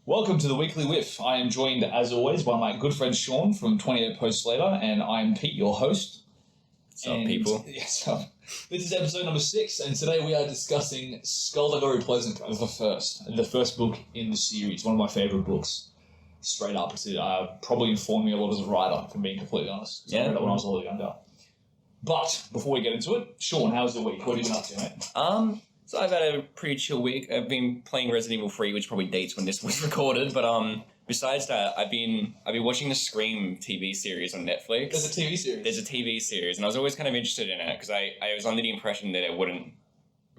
Welcome to the Weekly Whiff. I am joined, as always, by my good friend Shaun from 28 Posts Later, and I'm Pete, your host. Some people. Yes, this is episode number 6, and today we are discussing Skulduggery Pleasant, the first book in the series, one of my favourite books. Straight up, it probably informed me a lot as a writer, if I'm being completely honest. Yeah. I read it when I was a little younger. But before we get into it, Shaun, how's the week? What have you been up to, mate? So I've had a pretty chill week. I've been playing Resident Evil 3, which probably dates when this was recorded, but besides that, I've been watching the Scream TV series on Netflix. There's a TV series. There's a TV series, and I was always kind of interested in it because I was under the impression that it wouldn't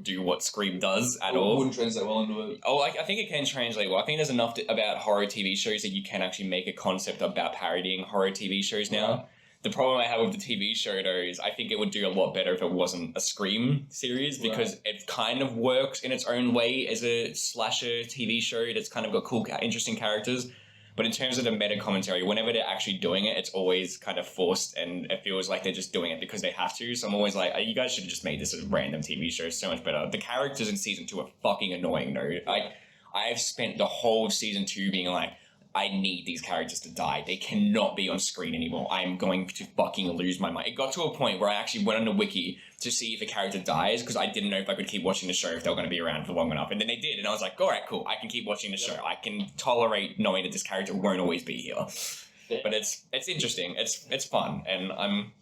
do what Scream does at all. It wouldn't translate well into it. Oh, I think it can translate well. I think there's enough about horror TV shows that you can actually make a concept about parodying horror TV shows now. Right. The problem I have with the TV show, though, is I think it would do a lot better if it wasn't a Scream series because it kind of works in its own way as a slasher TV show that's kind of got cool, interesting characters. But in terms of the meta commentary, whenever they're actually doing it, it's always kind of forced and it feels like they're just doing it because they have to. So I'm always like, you guys should have just made this a random TV show so much better. The characters in season 2 are fucking annoying, though. Like, I've spent the whole of season 2 being like, I need these characters to die. They cannot be on screen anymore. I'm going to fucking lose my mind. It got to a point where I actually went on the wiki to see if a character dies because I didn't know if I could keep watching the show if they were going to be around for long enough. And then they did. And I was like, all right, cool. I can keep watching the show. I can tolerate knowing that this character won't always be here. Yeah. But it's interesting. It's fun. And I'm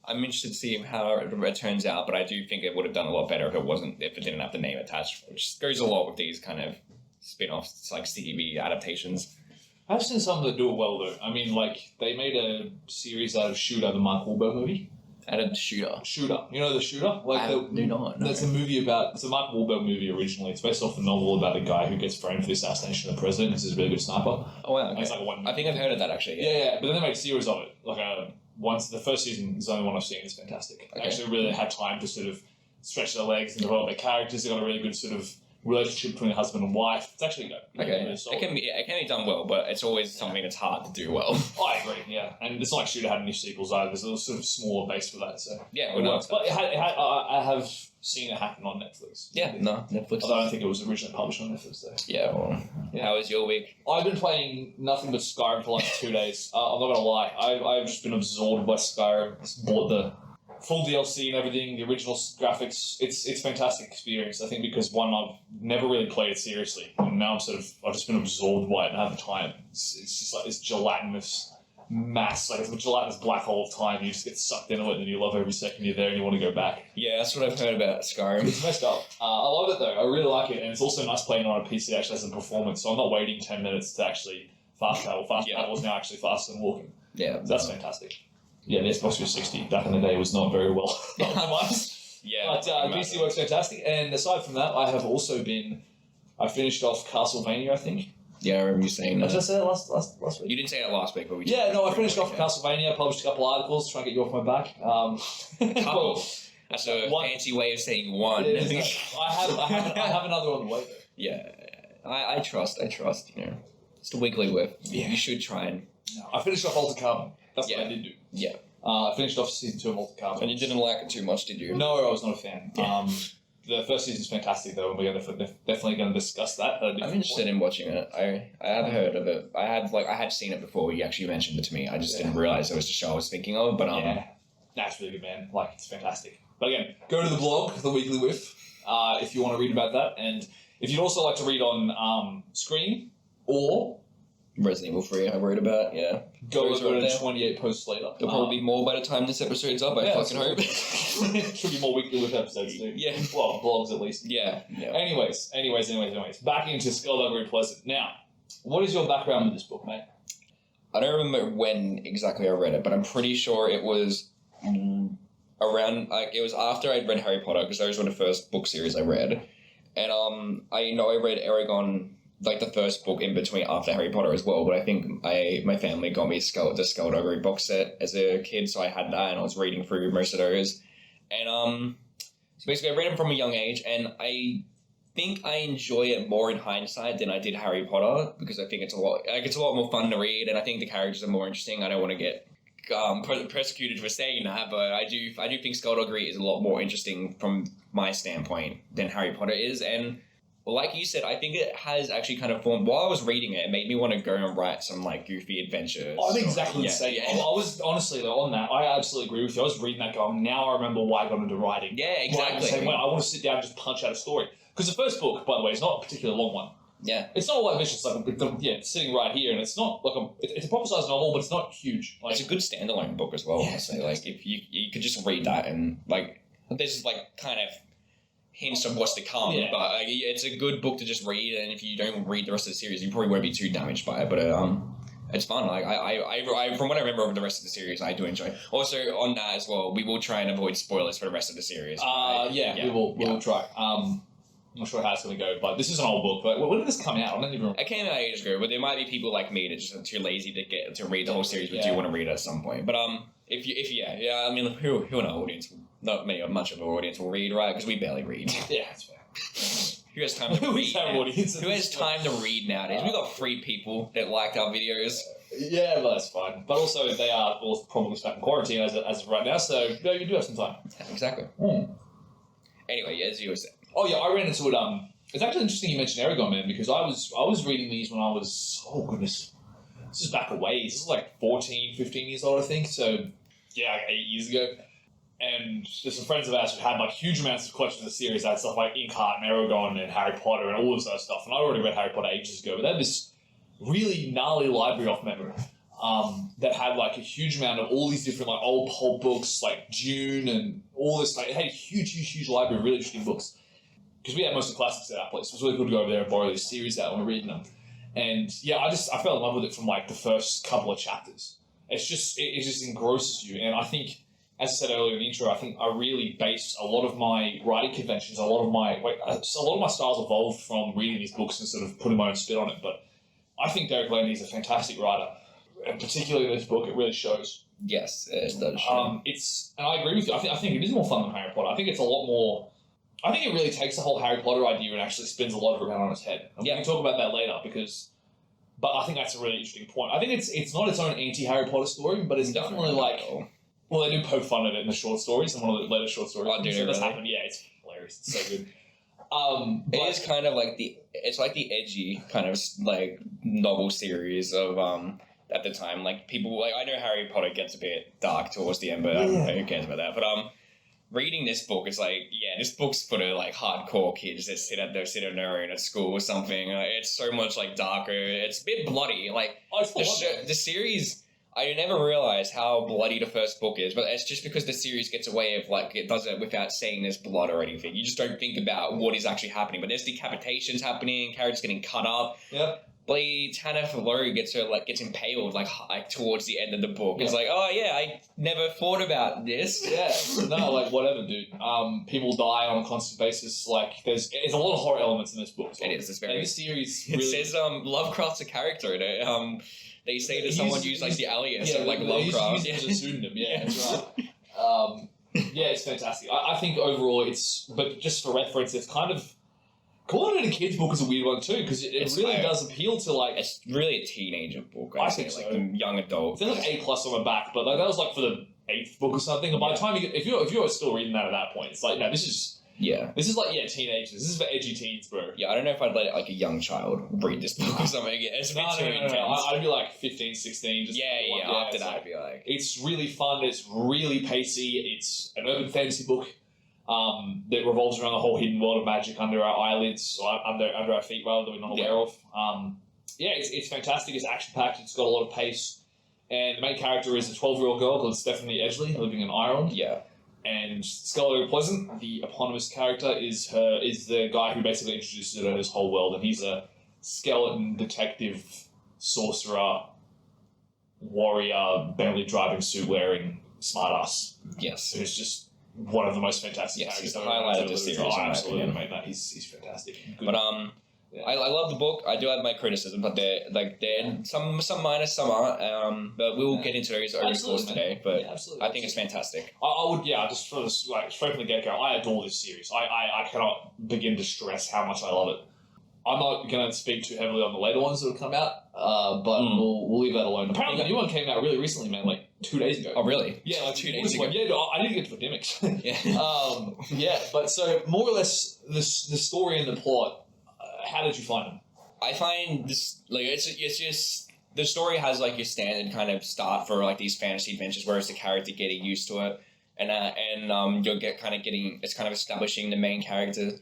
interested to see how it turns out. But I do think it would have done a lot better if it didn't have the name attached, which goes a lot with these kind of spin-offs, like TV adaptations. I've seen some that do it well, though. I mean, like, they made a series out of Shooter, the Mark Wahlberg movie. Out of Shooter? Shooter. You know the Shooter? Like I do not know. That's a movie it's a Mark Wahlberg movie originally. It's based off a novel about a guy who gets framed for the assassination of the president. He's a really good sniper. Oh, wow. Okay. It's like one. I think I've heard of that, actually. Yeah, but then they made a series of it. Like, once the first season is the only one I've seen. It's fantastic. Okay. I actually really had time to sort of stretch their legs and develop their characters. They got a really good sort of relationship between a husband and wife. It's actually good. Okay. Really It can be done well, but it's always something that's hard to do well. I agree, yeah. And it's not like Shooter had any sequels either. There's a sort of smaller base for that, so Yeah, it well, works. But I have seen it happen on Netflix. Yeah, no, Netflix. Although I don't think it was originally published on Netflix, though. Yeah, well, how was your week? I've been playing nothing but Skyrim for like 2 days. I'm not going to lie. I've just been absorbed by Skyrim. Just bought the full DLC and everything, the original graphics. It's a fantastic experience, I think, because one, I've never really played it seriously, and now I've just been absorbed by it and haven't time. It's just like this gelatinous mass, like it's a gelatinous black hole of time. You just get sucked into it, and you love every second you're there, and you want to go back. Yeah, that's what I've heard about Skyrim. It's messed up. I love it though. I really like it, and it's also nice playing on a PC that actually has a performance. So I'm not waiting 10 minutes to actually fast travel. Fast travel is now actually faster than walking. Yeah, That's fantastic. Yeah, the Xbox 360 back in the day was not very well optimized. Yeah, But PC works fantastic. And aside from that, I finished off Castlevania, I think. Yeah, I remember you saying Did I that. say that last week? You didn't say that last week, but we Yeah, no, I finished off Castlevania, published a couple articles, trying to get you off my back. Couple. That's a fancy way of saying one. I have another on the way, though. Yeah, I trust, you know. It's the Weekly Whiff. Yeah. You should try and... I finished off Altered Carbon. That's what I did do. Yeah. I finished off season 2 of Altered Carbon. And you didn't like it too much, did you? No, I was not a fan. Yeah. The first season's fantastic, though, and we're definitely going to discuss that. I'm interested in watching it. I have heard of it. I had seen it before. You actually mentioned it to me. I just didn't realize it was the show I was thinking of. But that's really good, man. Like, it's fantastic. But again, go to the blog, The Weekly Whiff, if you want to read about that. And if you'd also like to read on Scream or Resident Evil 3, I wrote about. Yeah, go Those over right to there. 28 Posts Later. There'll probably be more by the time this episode's up. I fucking hope. Should be more Weekly Whiff episodes too. Yeah. Well, blogs at least. Yeah. Anyways. Back into Skulduggery Pleasant. Now, what is your background with this book, mate? I don't remember when exactly I read it, but I'm pretty sure it was around, like, it was after I'd read Harry Potter, because those were the first book series I read. And I know I read Eragon, like the first book in between after Harry Potter as well, but I think my family got me the Skulduggery box set as a kid, so I had that, and I was reading through most of those. And so basically I read them from a young age, and I think I enjoy it more in hindsight than I did Harry Potter, because I think it's a lot more fun to read, and I think the characters are more interesting. I don't want to get persecuted for saying that, but I do think Skulduggery is a lot more interesting from my standpoint than Harry Potter is, and Well, like you said, I think it has actually kind of formed. While I was reading it, it made me want to go and write some like goofy adventures. I'm exactly the same. Yeah. I was honestly though on that. I absolutely agree with you. I was reading that going. Now I remember why I got into writing. Yeah, exactly. Same way. I want to sit down and just punch out a story because the first book, by the way, is not a particularly long one. Yeah, it's not a lot of vicious. Like it's sitting right here, and it's not like it's a proper sized novel, but it's not huge. Like, it's a good standalone book as well. Yeah, Honestly, like if you could just read that and like there's like kind of hints of what's to come, but like, it's a good book to just read. And if you don't read the rest of the series, you probably won't be too damaged by it. But it's fun. Like I from what I remember of the rest of the series, I do enjoy. Also on that as well, we will try and avoid spoilers for the rest of the series. We will try. I'm not sure how it's going to go, but this is an old book. But when did this come out? I don't even remember. It came out ages ago, but there might be people like me that just are too lazy to read the whole series, but do want to read it at some point. But I mean, who in our audience? Not many, much of our audience will read, right? Because we barely read. Yeah, that's fair. Who has time to read? Who has time to read nowadays? We got 3 people that liked our videos. Yeah, well, that's fine. But also, they are all probably stuck in quarantine as of right now, so you do have some time. Exactly. Anyway, as you were saying. Oh yeah, I ran into it. It's actually interesting you mentioned Aragon, man, because I was reading these when I was, oh goodness, this is back a ways. This is like 14, 15 years old, I think. So yeah, like 8 years ago. And there's some friends of ours who had like huge amounts of collections of the series. They had stuff like Inkheart and Aragon and Harry Potter and all this other stuff. And I already read Harry Potter ages ago, but they had this really gnarly library off memory that had like a huge amount of all these different like old pulp books, like Dune and all this. Like it had a huge library of really interesting books. Because we had most of the classics at our place. It was really good to go over there and borrow this series out when we're reading them. And yeah, I fell in love with it from like the first couple of chapters. It just engrosses you. And I think, as I said earlier in the intro, I think I really based a lot of my writing conventions, a lot of my styles evolved from reading these books and sort of putting my own spin on it. But I think Derek Landy is a fantastic writer. And particularly in this book, it really shows. Yes, it does show. And I agree with you. I think it is more fun than Harry Potter. I think it's a lot more... I think it really takes the whole Harry Potter idea and actually spins a lot of it around on its head. And we can talk about that later but I think that's a really interesting point. I think it's not its own anti-Harry Potter story, but it's definitely like, well, they do poke fun at it in the short stories, in one of the later short stories. Oh, dude, it does happen. Yeah, it's hilarious. It's so good. It is kind of like the edgy kind of like novel series of at the time. Like people, like I know Harry Potter gets a bit dark towards the end, but who cares about that? But reading this book is like, this book's for the like hardcore kids that sit on their own at school or something. It's so much like darker. It's a bit bloody. Like the series, I never realized how bloody the first book is, but it's just because the series gets away of like it does it without saying there's blood or anything. You just don't think about what is actually happening. But there's decapitations happening, characters getting cut up. Yep. Tanner Lowe gets impaled like towards the end of the book. It's like, oh yeah, I never thought about this. Yeah, no, like whatever, dude. People die on a constant basis. Like there's a lot of horror elements in this book. So. It is. It's very. This series. It says Lovecraft's a character in it. They say that someone used like the alias of like Lovecraft. As a pseudonym. Yeah, that's right. It's fantastic. I think overall but just for reference, it's kind of. Calling it a kid's book is a weird one too, because it really does appeal to like... It's really a teenager book, I think so. Like a young adult. There's like A+ on the back, but like that was like for the 8th book or something, and by the time if you're still reading that at that point, it's like, no, this is like, teenagers. This is for edgy teens, bro. Yeah, I don't know if I'd let like a young child read this book or something. It's a bit too intense. No. I'd be like 15, 16. Just after that, I'd be like... It's really fun, it's really pacey, it's an urban fantasy book. That revolves around the whole hidden world of magic under our eyelids, or under our feet, rather, that we're not aware of. It's fantastic. It's action-packed. It's got a lot of pace. And the main character is a 12-year-old girl called Stephanie Edgley, living in Ireland. Yeah. And Skulduggery Pleasant, the eponymous character, is the guy who basically introduces her to this whole world. And he's a skeleton detective, sorcerer, warrior, Bentley driving, suit-wearing smartass. Yes. Who's just... one of the most fantastic characters. He's the highlight of the series. Absolutely, mate. He's fantastic. Good. But I love the book. I do have my criticism, but they're some minor, some aren't. But we will get into those over the course today. But I think it's fantastic. I would, just for this, like straight from the get go, I adore this series. I cannot begin to stress how much I love it. I'm not going to speak too heavily on the later ones that have come out, but we'll leave that alone. Apparently, the new one came out really recently, man, like 2 days ago. Oh, really? Yeah, like 2 days ago. Yeah, I need to get to Epidemics. Yeah. But so more or less, the story and the plot how did you find them? I find this like it's just the story has like your standard kind of start for like these fantasy adventures, where it's the character getting used to it, and you'll get it's kind of establishing the main character.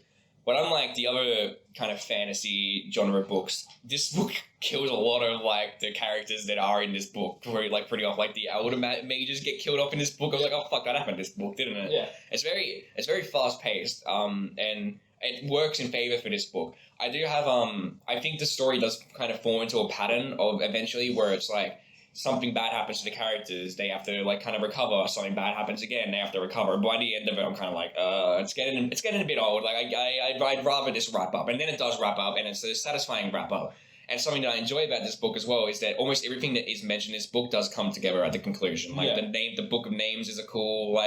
But unlike the other kind of fantasy genre books, this book kills a lot of like the characters that are in this book. Like pretty off, like the elder mages get killed off in this book. I was like, oh fuck, that happened in this book, didn't it? Yeah. It's very fast paced. And it works in favor for this book. I do have I think the story does kind of fall into a pattern of eventually where it's like something bad happens to the characters, they have to like kind of recover. Something bad happens again, they have to recover. By the end of it, I'm kind of like, it's getting a bit old. Like I'd rather this wrap up, and then it does wrap up, and it's a satisfying wrap up. And something that I enjoy about this book as well is that almost everything that is mentioned in this book does come together at the conclusion. Like the Book of Names is a cool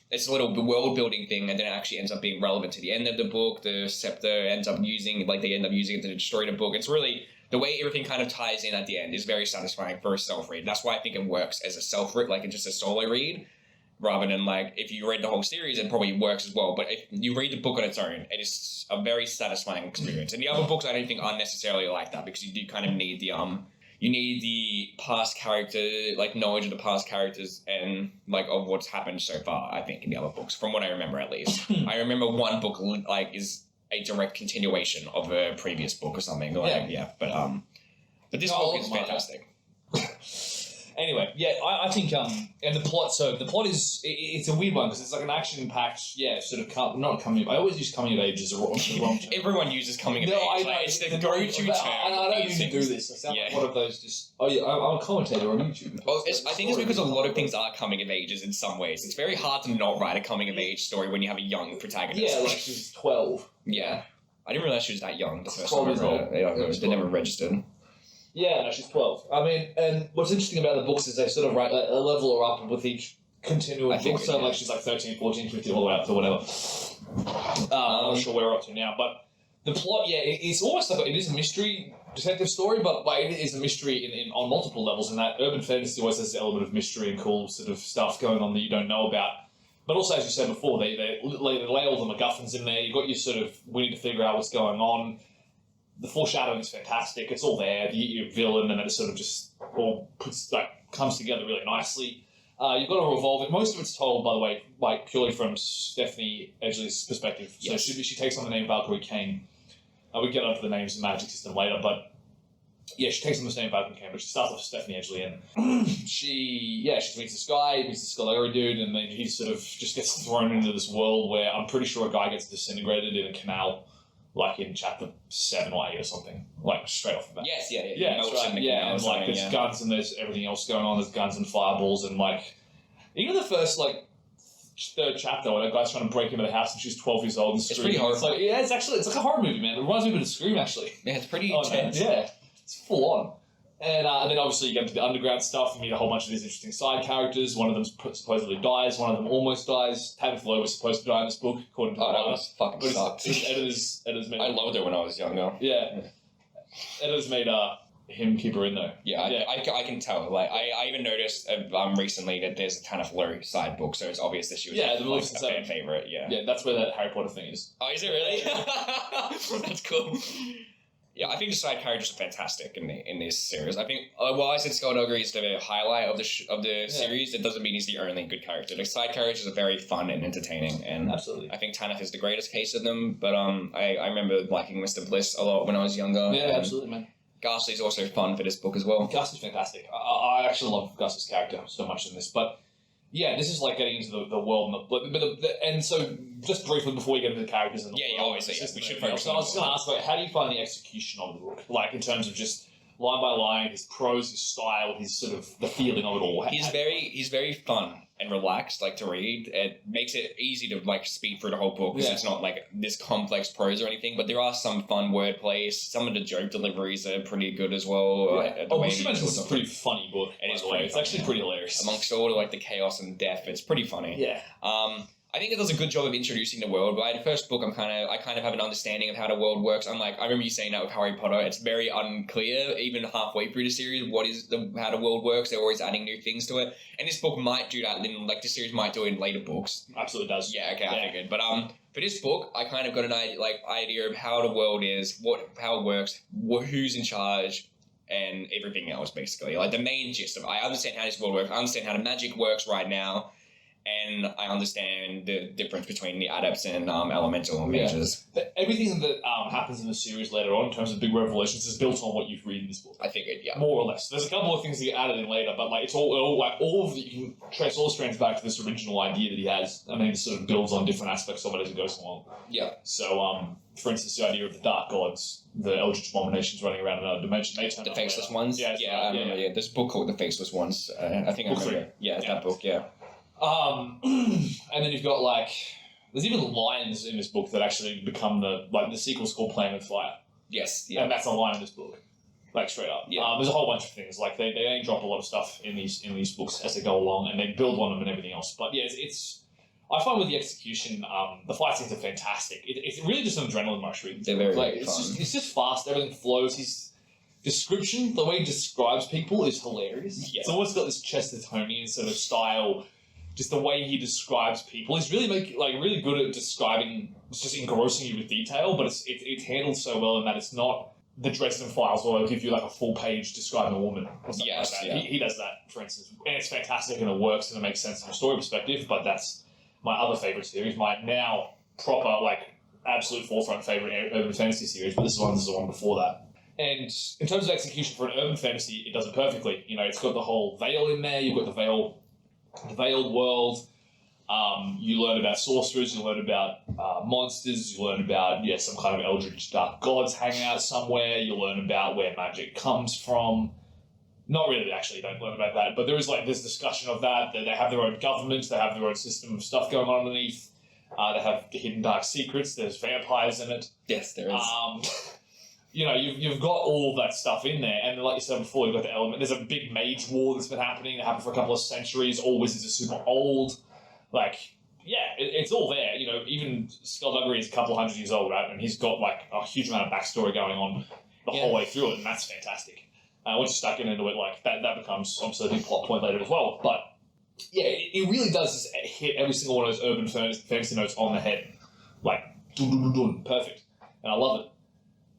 it's a little world building thing, and then it actually ends up being relevant to the end of the book. The scepter they end up using it to destroy the book. It's really the way everything kind of ties in at the end is very satisfying for a self-read. That's why I think it works as a self-read, like just a solo read, rather than like if you read the whole series, it probably works as well. But if you read the book on its own, it is a very satisfying experience. And the other books I don't think are necessarily like that, because you do kind of need the past character, like knowledge of the past characters and like of what's happened so far, I think, in the other books, from what I remember at least. I remember one book like is a direct continuation of a previous book or something. Like, but this book is fantastic. Anyway, I think and the plot. So the plot is it's a weird one because it's like an action-packed, sort of not coming. I always use coming of age as a wrong term. Everyone uses coming of age. I know, it's the go-to term. I don't usually do this. I sound like one of those just. Oh yeah, I'm a commentator on YouTube. Well, I think it's because a lot of things are coming of ages in some ways. It's very hard to not write a coming of age story when you have a young protagonist. Yeah, like she's 12. Yeah, I didn't realize she was that young. The first 12 time years I read old. it. They never registered. Yeah, no, she's 12. I mean, and what's interesting about the books is they sort of write a level her up with each continual book. So, like, she's like 13, 14, 15, all the way up to whatever. I'm not sure where we're up to now. But the plot, it's almost like it is a mystery detective story, but it is a mystery on multiple levels. And that urban fantasy always has this element of mystery and cool sort of stuff going on that you don't know about. But also, as you said before, they lay all the MacGuffins in there. You've got your sort of, we need to figure out what's going on. The foreshadowing is fantastic. It's all there. Your villain, and then it sort of just all comes together really nicely. You've got to revolve it. Most of it's told, by the way, like purely from Stephanie Edgley's perspective. So yes. she takes on the name Valkyrie Kane. We get onto the names and magic system later, but she takes on the name Valkyrie Kane. But she starts off with Stephanie Edgley, and she meets this guy, meets this Skulduggery dude, and then he sort of just gets thrown into this world where I'm pretty sure a guy gets disintegrated in a canal. Like in chapter 7 or 8 or something, like straight off the bat. Yes, yeah. That's right. And like there's guns and there's everything else going on. There's guns and fireballs and like even the first like third chapter when a guy's trying to break into the house and she's 12 years old and screaming. It's pretty horrible. It's like a horror movie, man. It reminds me of a Scream actually. Yeah, it's pretty intense. Yeah, it's full on. And then obviously you get into the underground stuff and meet a whole bunch of these interesting side characters. One of them supposedly dies. One of them almost dies. Tabitha Lowe was supposed to die in this book, according to the that was fucking sucked. Editors made I loved it when I was younger. Yeah. Editors made him keep her in though. Yeah, I can tell. Like I even noticed recently that there's a Tabitha Lowe side book, so it's obvious that she was a fan favorite. Yeah, that's where that Harry Potter thing is. Oh, is it really? That's cool. Yeah, I think the side characters are fantastic in this series. I think while I said Skulduggery is the highlight of the series, it doesn't mean he's the only good character. The side characters are very fun and entertaining, and absolutely, I think Tanith is the greatest case of them. But I remember liking Mr. Bliss a lot when I was younger. Yeah, absolutely, man. Ghastly's also fun for this book as well. Ghastly's fantastic. I actually love Ghastly's character so much in this, but. Yeah, this is like getting into the world, and so just briefly before we get into the characters and obviously, we should focus. So I was just going to ask, like, how do you find the execution of the book, like in terms of just line by line, his prose, his style, his sort of the feeling of it all? He's very fun and relaxed, like to read. It makes it easy to like speed through the whole book because it's not like this complex prose or anything. But there are some fun wordplays. Some of the joke deliveries are pretty good as well. We should mention this is a pretty funny book. It is it's actually pretty hilarious amongst all like the chaos and death. It's pretty funny. Yeah. I think it does a good job of introducing the world. By the first book, I kind of have an understanding of how the world works. I remember you saying that with Harry Potter. It's very unclear, even halfway through the series, how the world works. They're always adding new things to it. And this book might do that. The series might do it in later books. Absolutely does. Yeah. Okay. I figured. But for this book, I kind of got an idea of how the world is, how it works, who's in charge, and everything else, basically. Like the main gist of it. I understand how this world works. I understand how the magic works right now. And I understand the difference between the adepts and elemental mages. Everything that happens in the series later on in terms of big revelations is built on what you've read in this book. I figured, yeah. More or less. There's a couple of things that get added in later, but it's all of it. You can trace all strands back to this original idea that he has, and then he sort of builds on different aspects of it as it goes along. Yeah. So, for instance, the idea of the dark gods, the eldritch abominations running around another dimension, they turn the faceless ones. Yeah, I remember. Yeah, there's a book called The Faceless Ones. I think book I remember. Yeah, that book. Yeah. And then you've got there's even lines in this book that actually become the sequel's called Playing with Fire. Yes, yeah. And that's a line in this book, straight up. Yeah. There's a whole bunch of things they ain't drop a lot of stuff in these books as they go along, and they build on them and everything else. But yeah, it's I find with the execution, the fight scenes are fantastic. It's really just an adrenaline rush. Really. They're very fun. It's just fast. Everything flows. His description, the way he describes people, is hilarious. Yeah. It's almost got this Chestertonian sort of style. Just the way he describes people, he's really really good at describing. It's just engrossing you with detail, but it's handled so well in that it's not the Dresden Files where they'll give you a full page describing a woman or something like that. Yeah. He does that, for instance, and it's fantastic and it works and it makes sense from a story perspective. But that's my other favorite series, my now proper absolute forefront favorite urban fantasy series. But this is the one before that. And in terms of execution for an urban fantasy, it does it perfectly. It's got the whole veil in there. You've got the veiled world. You learn about sorcerers, you learn about monsters, you learn about some kind of eldritch dark gods hanging out somewhere, you learn about where magic comes from. Not really, actually, you don't learn about that, but there is this discussion of that. They have their own government, they have their own system of stuff going on underneath. They have hidden dark secrets, there's vampires in it. Yes, there is. You've got all that stuff in there, and like you said before, you've got the element. There's a big mage war that's been happening. It happened for a couple of centuries. All wizards are super old. It's all there. Even Skulduggery is a couple of 100 years old, right? And he's got a huge amount of backstory going on the whole way through it, and that's fantastic. Once you start getting into it, that becomes obviously a big plot point later as well. But yeah, it really does just hit every single one of those urban fantasy notes on the head, perfect, and I love it.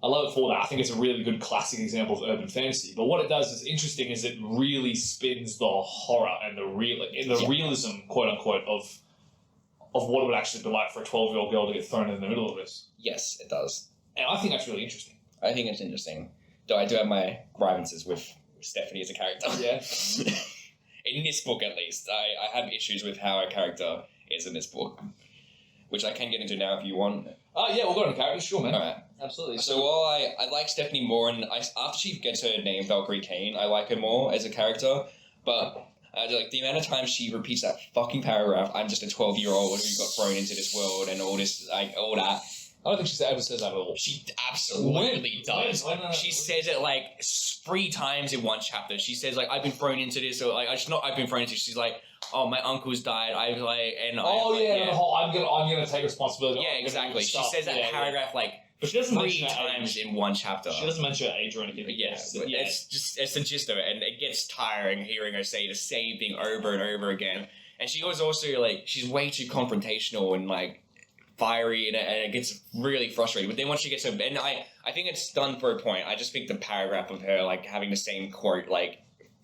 I love it for that. I think it's a really good classic example of urban fantasy. But what it does is interesting is it really spins the horror and the realism, quote unquote, of what it would actually be like for a 12-year-old girl to get thrown in the middle of this. Yes, it does. And I think that's really interesting. I think it's interesting. Though I do have my grievances with Stephanie as a character. Yeah. In this book, at least, I have issues with how a character is in this book, which I can get into now if you want. Yeah, we'll go into characters, sure, man. All right. Absolutely. So while I like Stephanie more, and after she gets her name, Valkyrie Kane, I like her more as a character, but the amount of times she repeats that fucking paragraph, I'm just a 12-year-old who got thrown into this world and all this, all that. I don't think she ever says that at all. She absolutely does. When? She says it 3 times in one chapter. She says I've been thrown into this, or I've been thrown into. She's like, oh, my uncle's died. I'm gonna take responsibility. Yeah, exactly. She says that paragraph but she doesn't 3 times in one chapter. She doesn't mention her age or anything. Yeah, it's the gist of it, and it gets tiring hearing her say the same thing over and over again. And she was also she's way too confrontational and fiery, and it gets really frustrating. But then once she gets and I think it's done for a point. I just think the paragraph of her having the same quote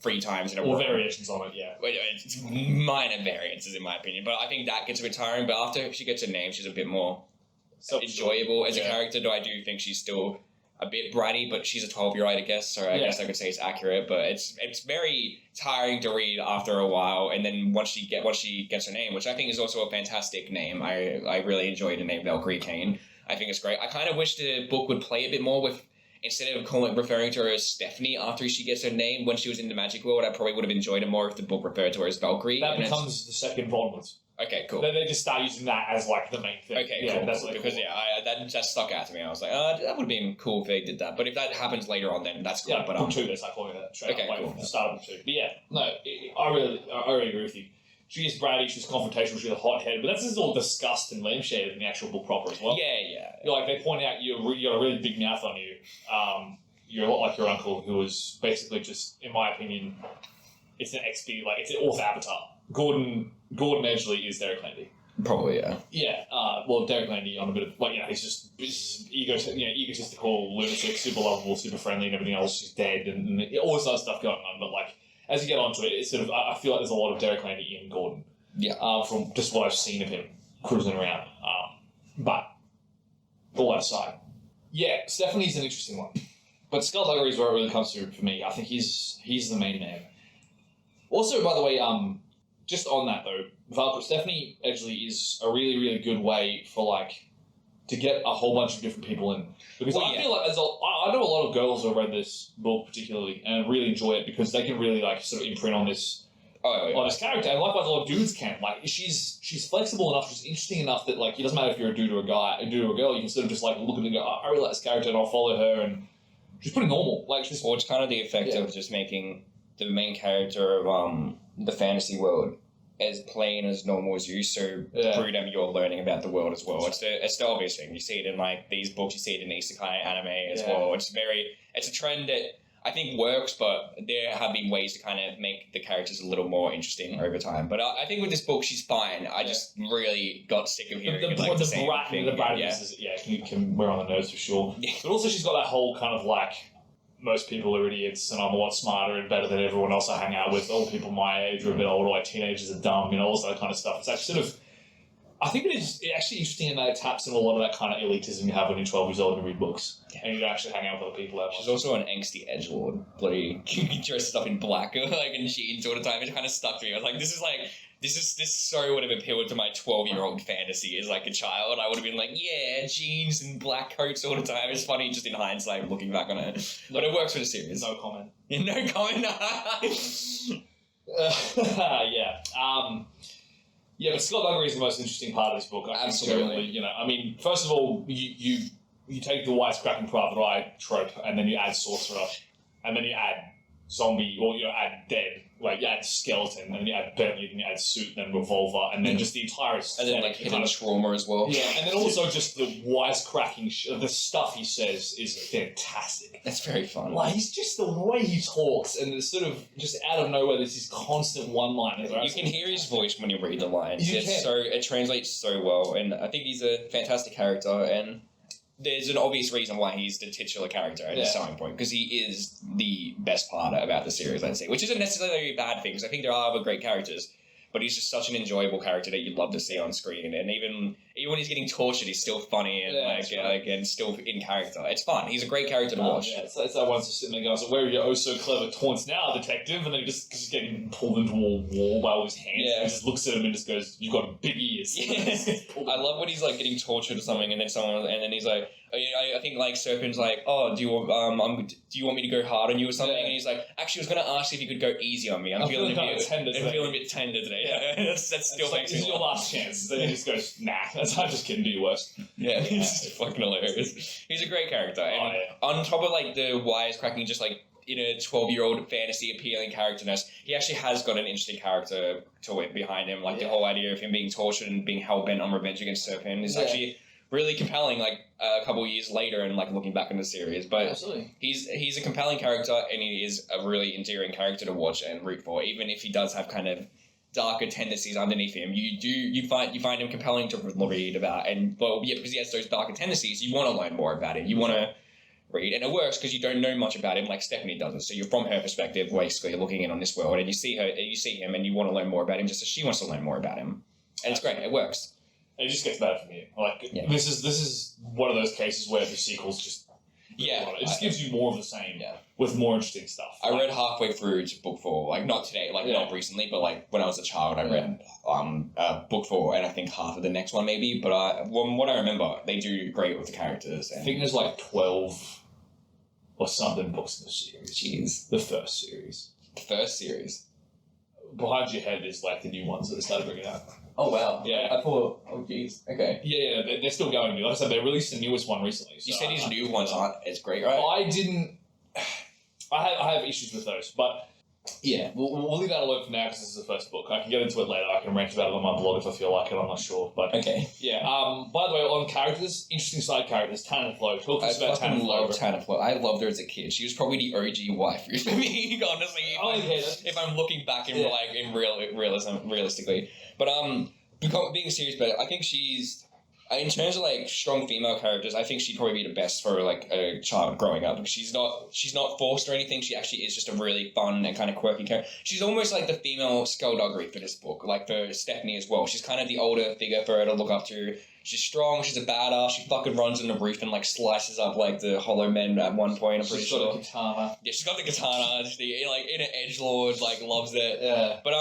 3 times in a row. Or variations on it, yeah. It's minor variances in my opinion, but I think that gets a bit tiring. But after she gets a name, she's a bit more enjoyable as a character. Though I do think she's still a bit bratty, but she's a 12-year-old, I guess. So I guess I could say it's accurate. But it's very tiring to read after a while. And then once she gets her name, which I think is also a fantastic name. I really enjoyed the name Valkyrie Kane. I think it's great. I kind of wish the book would play a bit more with, instead of referring to her as Stephanie after she gets her name, when she was in the magic world, I probably would have enjoyed it more if the book referred to her as Valkyrie. That becomes the second volume. Okay, cool. They just start using that as the main thing. Okay, cool. That's because that stuck out to me. I was like, that would have been cool if they did that. But if that happens later on, then that's cool. Yeah, but book 2, they start calling that straight up. Cool. The start of book 2. But yeah, no, I really agree with you. she is bratty, she's confrontational, she's a hothead, but that's just all disgust and lampshade in the actual book proper as well. Yeah. Like, they point out you got a really big mouth on you. You're a lot like your uncle, who was basically just, in my opinion, it's an XP, like, it's an author avatar. Gordon Edgley is Derek Landy. Probably, yeah. Yeah, well, Derek Landy on a bit of, like, he's just egotistical, lunatic, super lovable, super friendly, and everything else. He's dead, and all this other stuff going on. But, like, as you get onto it, it's sort of, I feel like there's a lot of Derek Landy in Gordon. Yeah. From just what I've seen of him cruising around. But, all that aside, yeah, Stephanie's an interesting one. But Skulduggery is where it really comes through for me. I think he's the main man. Also, by the way, just on that though, Stephanie Edgley is a really, really good way for, like, to get a whole bunch of different people in. Because I feel like I know a lot of girls who have read this book particularly and really enjoy it because they can really, like, sort of imprint on this on this character. And likewise, a lot of dudes can. Like, she's flexible enough, she's interesting enough that, like, it doesn't matter if you're a dude or a dude or a girl, you can sort of just, like, look at it and go, I really like this character and I'll follow her, and she's pretty normal. Like, she's... Well, it's kind of the effect of just making the main character of the fantasy world as plain as normal as you, so through them you're learning about the world as well. It's the obvious thing. You see it in, like, these books, you see it in isekai anime as well. It's a trend that I think works, but there have been ways to kind of make the characters a little more interesting over time. But I think with this book, she's fine. I just really got sick of hearing the same thing. The brattiness can wear on the nose for sure. Yeah. But also she's got that whole kind of, like, most people are idiots and I'm a lot smarter and better than everyone else I hang out with. All people my age or a bit older, like teenagers are dumb, all that kind of stuff. It's actually sort of, I think it's actually interesting in that it taps into a lot of that kind of elitism you have when you're 12 years old and read books. Yeah. And you don't actually hang out with other people that much. She's also an angsty edgelord. Bloody dressed up in black like in jeans all the time. It kind of stuck to me. I was like, this so would have appealed to my 12-year-old fantasy as, like, a child. I would have been like, yeah, jeans and black coats all the time. It's funny just in hindsight looking back on it. But it works for the series. No comment. No comment. Yeah, but Skulduggery is the most interesting part of this book. Absolutely. I mean, first of all, you take the wisecracking private eye trope, and then you add sorcerer, and then you add zombie, or you add dead. Like, you add skeleton, and then you add Bentley, and you add suit, then revolver, and then just the entire and then, like, hidden trauma as well. Yeah, and then also just the wisecracking, the stuff he says is fantastic. That's very fun. Like, he's just the way he talks, and it's sort of just out of nowhere, there's this constant one-liners. You can hear his voice when you read the lines. It translates so well, and I think he's a fantastic character, and there's an obvious reason why he's the titular character at a selling point, because he is the best part about the series, let's say, which isn't necessarily a bad thing, because I think there are other great characters, but he's just such an enjoyable character that you'd love to see on screen, and even when he's getting tortured, he's still funny and and still in character. It's fun. He's a great character to watch. Yeah, it's that one sitting there going, so where are your oh so clever taunts now, detective? And then he's getting pulled into a wall by all his hands. Yeah. And he just looks at him and just goes, "You've got big ears." I love when he's, like, getting tortured or something, and then he's like, I think, like, Serpent's like, "Oh, do you want me to go hard on you or something?" And he's like, "Actually, I was going to ask if you could go easy on me. I'm feeling a bit tender today." Yeah. That's still like, this is your last chance. Then he just goes, "Nah, I'm just kidding. Do your worst." Yeah, he's fucking hilarious. He's a great character, and on top of, like, the wisecracking, just, like, in a 12-year-old fantasy appealing characterness, he actually has got an interesting character to it behind him. Like, the whole idea of him being tortured and being hell-bent on revenge against Serpent is actually really compelling, like, a couple of years later and, like, looking back in the series. But absolutely, he's a compelling character, and he is a really endearing character to watch and root for, even if he does have kind of darker tendencies underneath him. You find him compelling to read about, and because he has those darker tendencies, you want to learn more about him. You want to read, and it works because you don't know much about him like Stephanie doesn't. So you're from her perspective, basically looking in on this world, and you see him, and you want to learn more about him just as she wants to learn more about him, and it's great. It works. It just gets better from here. Like, this is one of those cases where the sequels just it just gives you more of the same with more interesting stuff. I read halfway through to book 4, like, not today, like, not recently, but, like, when I was a child, I read book 4, and I think half of the next one maybe, but from what I remember, they do great with the characters. And I think there's, like, 12 or something books in the series. Jeez. The first series. The first series? Behind your head is, like, the new ones that they started bringing out. Oh, wow. Yeah. I thought, oh, jeez. Okay. Yeah, they're still going. Like I said, they released the newest one recently. So you said these new ones aren't as great, right? I have issues with those, but Yeah, we'll leave that alone for now because this is the first book. I can get into it later. I can rant about it on my blog if I feel like it. I'm not sure, but Okay. Yeah. By the way, on characters, interesting side characters. Tana Flo. Talk to us about Tana Flo. I loved her as a kid. She was probably the OG wife for me, honestly. If I'm looking back in realistically, but being serious, but I think she's. In terms of like strong female characters, I think she'd probably be the best for like a child growing up. She's not forced or anything. She actually is just a really fun and kind of quirky character. She's almost like the female Skulduggery for this book, like for Stephanie as well. She's kind of the older figure for her to look up to. She's strong. She's a badass. She fucking runs on the roof and like slices up like the Hollow Men at one point. I'm pretty sure. She's got a katana. Yeah, she's got the katana. She's like in an edgelord, like loves it. Yeah, but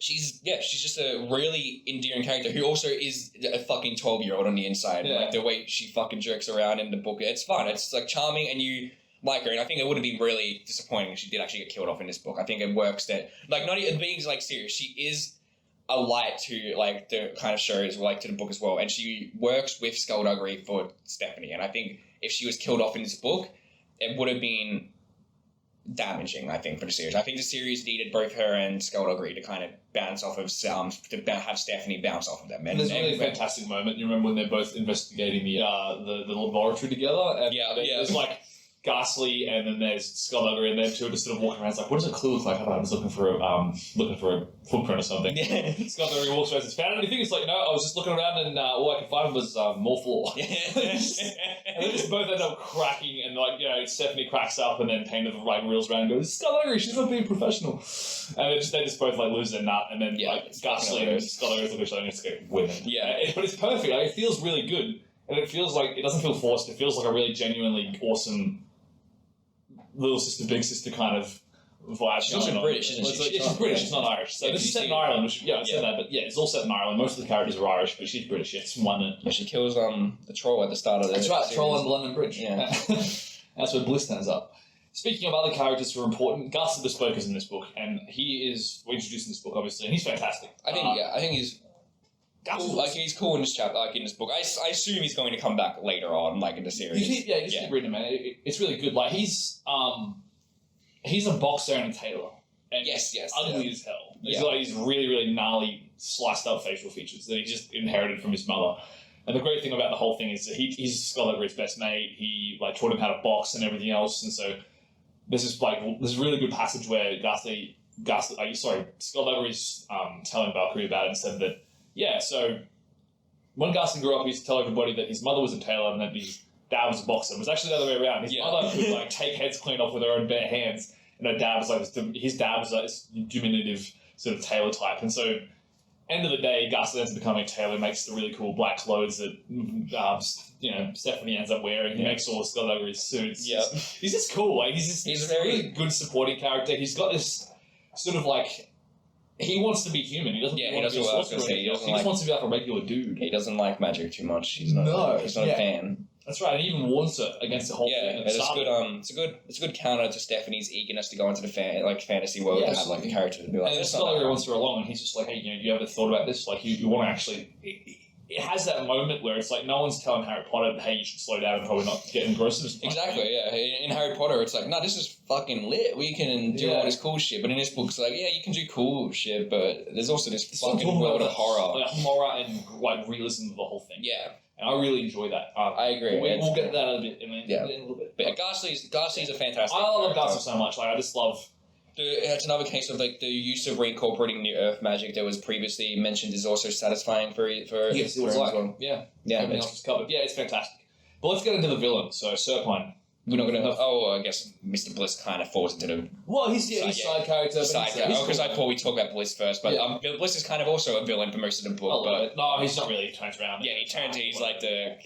she's just a really endearing character who also is a fucking 12-year-old on the inside. Yeah. Like the way she fucking jerks around in the book, it's fun. It's like charming, and you like her. And I think it would have been really disappointing if she did actually get killed off in this book. I think it works that like not even being like serious. She is a light to like the kind of shows, like to the book as well, and she works with Skulduggery for Stephanie. And I think if she was killed off in this book, it would have been damaging, I think, for the series. I think the series needed both her and Skulduggery to kind of bounce off of have Stephanie bounce off of them. And there's a really fantastic moment. You remember when they're both investigating the laboratory together? And there's like Ghastly, and then there's Skulduggery, and they're two just sort of walking around. It's like, what does a clue look like? I don't know, I was looking for a footprint or something. Yeah. Skulduggery walks around and says, "Found anything?" It's like, no, I was just looking around, and all I could find was more floor. Yeah. And they just both end up cracking, and like, you know, Stephanie cracks up, and then kind of like reels around and goes, "Skulduggery, she's not being professional." And they just both like lose their nut, and then like Ghastly and Skulduggery look at each other and just go, "Women." Yeah. But it's perfect. Like, it feels really good, and it feels like it doesn't feel forced. It feels like a really genuinely awesome little sister, big sister kind of vibe. She's also British, isn't she? She's British, she's not Irish. So this is set in Ireland, which, I said that, but it's all set in Ireland. Most of the characters are Irish, but she's British. It's from London. Yeah, she kills the troll at the start of the That's right, series. troll on the London Bridge. Yeah. That's where Bliss turns up. Speaking of other characters who are important, Gus the Bespoke is in this book, and we're introduced in this book, obviously, and he's fantastic. I think he's cool. Like, he's cool in this chapter, like in this book. I assume he's going to come back later on, like in the series. You just keep reading him, man. It's really good. Like, he's a boxer and a tailor. And yes, ugly as hell. He's got these really, really gnarly, sliced up facial features that he just inherited from his mother. And the great thing about the whole thing is that he's Skulduggery's best mate. He like taught him how to box and everything else. And so there's a really good passage where Skulduggery's telling Valkyrie about it and said that, so when Ghastly grew up, he used to tell everybody that his mother was a tailor and that his dad was a boxer. It was actually the other way around. His mother could like take heads clean off with her own bare hands, and his dad was like this diminutive sort of tailor type. And so, end of the day, Ghastly ends up becoming a tailor, makes the really cool black clothes that Stephanie ends up wearing. He makes all of Skulduggery's suits. Yeah, he's just cool. Like he's a really good supporting character. He's got this sort of like, he wants to be human. He doesn't. He just wants to be like a regular dude. He doesn't like magic too much. He's not a fan. That's right, and he even warns her against the whole thing. It's a good counter to Stephanie's eagerness to go into the fantasy world to have like the character to be like. And then Skulduggery wants her along, and he's just like, "Hey, you ever thought about this? Like, you want to actually." It has that moment where it's like no one's telling Harry Potter, "Hey, you should slow down and probably not get engrossed." Exactly, yeah. In Harry Potter, it's like, no, this is fucking lit. We can do all this cool shit. But in this book, it's like, you can do cool shit, but there's also this fucking world of horror, like horror and like realism of the whole thing. Yeah. And I really enjoy that. I agree. We'll get to that in a little bit. But Ghastly's a fantastic. I love Ghastly so much. Like I just love. It's another case of like the use of reincorporating the Earth magic that was previously mentioned is also satisfying for yes, it was like well. Everything else was covered. Yeah, it's fantastic. But let's get into the villain. So Serpine. We're not going to. I guess Mr. Bliss kind of falls into the. Well, he's side character. Because I thought we talk about Bliss first, but Bliss is kind of also a villain for most of the book. But no, he's not really. He turns around. Yeah, he turns. He's like the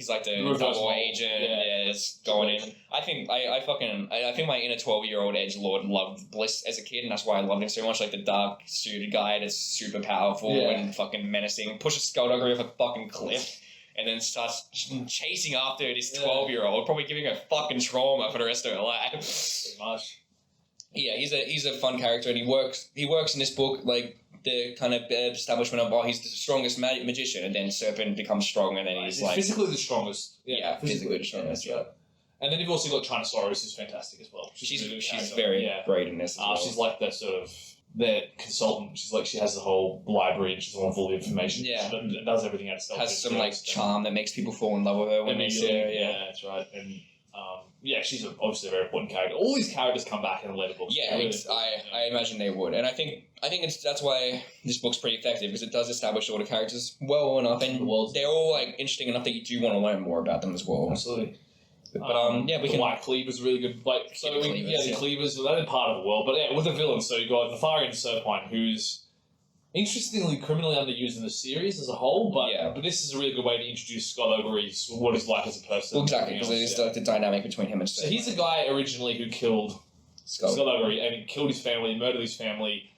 double agent. Yeah, it's going in. I think my inner 12-year-old edgelord loved Bliss as a kid, and that's why I loved him so much. Like the dark suited guy that's super powerful and fucking menacing, pushes Skulduggery off a fucking cliff. And then starts chasing after this 12-year-old, probably giving her fucking trauma for the rest of her life. Pretty much. Yeah, he's a fun character, and he works in this book like the kind of establishment of he's the strongest magician, and then Serpent becomes strong, and then he's like physically the strongest. Yeah, physically the strongest. Yeah. And then you've also got China Soros, who's fantastic as well. She's a good character. very great in this as well. She's like the sort of their consultant. She has the whole library and she's the one with all the information. Yeah. She does everything herself. Has some charm that makes people fall in love with her when they see her. Yeah, that's right. And she's obviously a very important character. All these characters come back in the later books. Yeah, I imagine they would, and I think that's why this book's pretty effective because it does establish all the characters well enough, and they're all like interesting enough that you do want to learn more about them as well. Absolutely. But we can. The White Cleaver's really good. Like the Cleavers, they're part of the world. But yeah, with the villains, so you got Nefarian Serpine, who's interestingly criminally underused in the series as a whole, but this is a really good way to introduce Skulduggery, what he's like as a person. Well, exactly, because there's the dynamic between him and So he's the guy originally who killed Skulduggery, and he killed his family, murdered his family,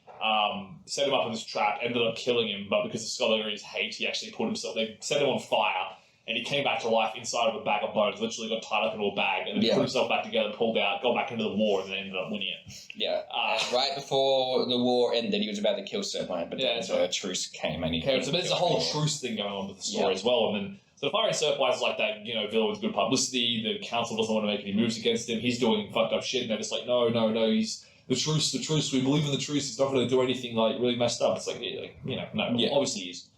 set him up in this trap, ended up killing him, but because of Skulduggery's hate, he actually they set him on fire, and he came back to life inside of a bag of bones, literally got tied up into a bag, and then put himself back together, pulled out, got back into the war, and then ended up winning it. Yeah. Right before the war ended, he was about to kill Serpine, but then a truce came, and so there's a whole truce thing going on with the story as well, and then so the Fire and Serpine is like that, villain with good publicity. The council doesn't want to make any moves against him. He's doing fucked up shit, and they're just like, no. He's the truce. We believe in the truce. He's not going to do anything like really messed up. It's like, obviously he is.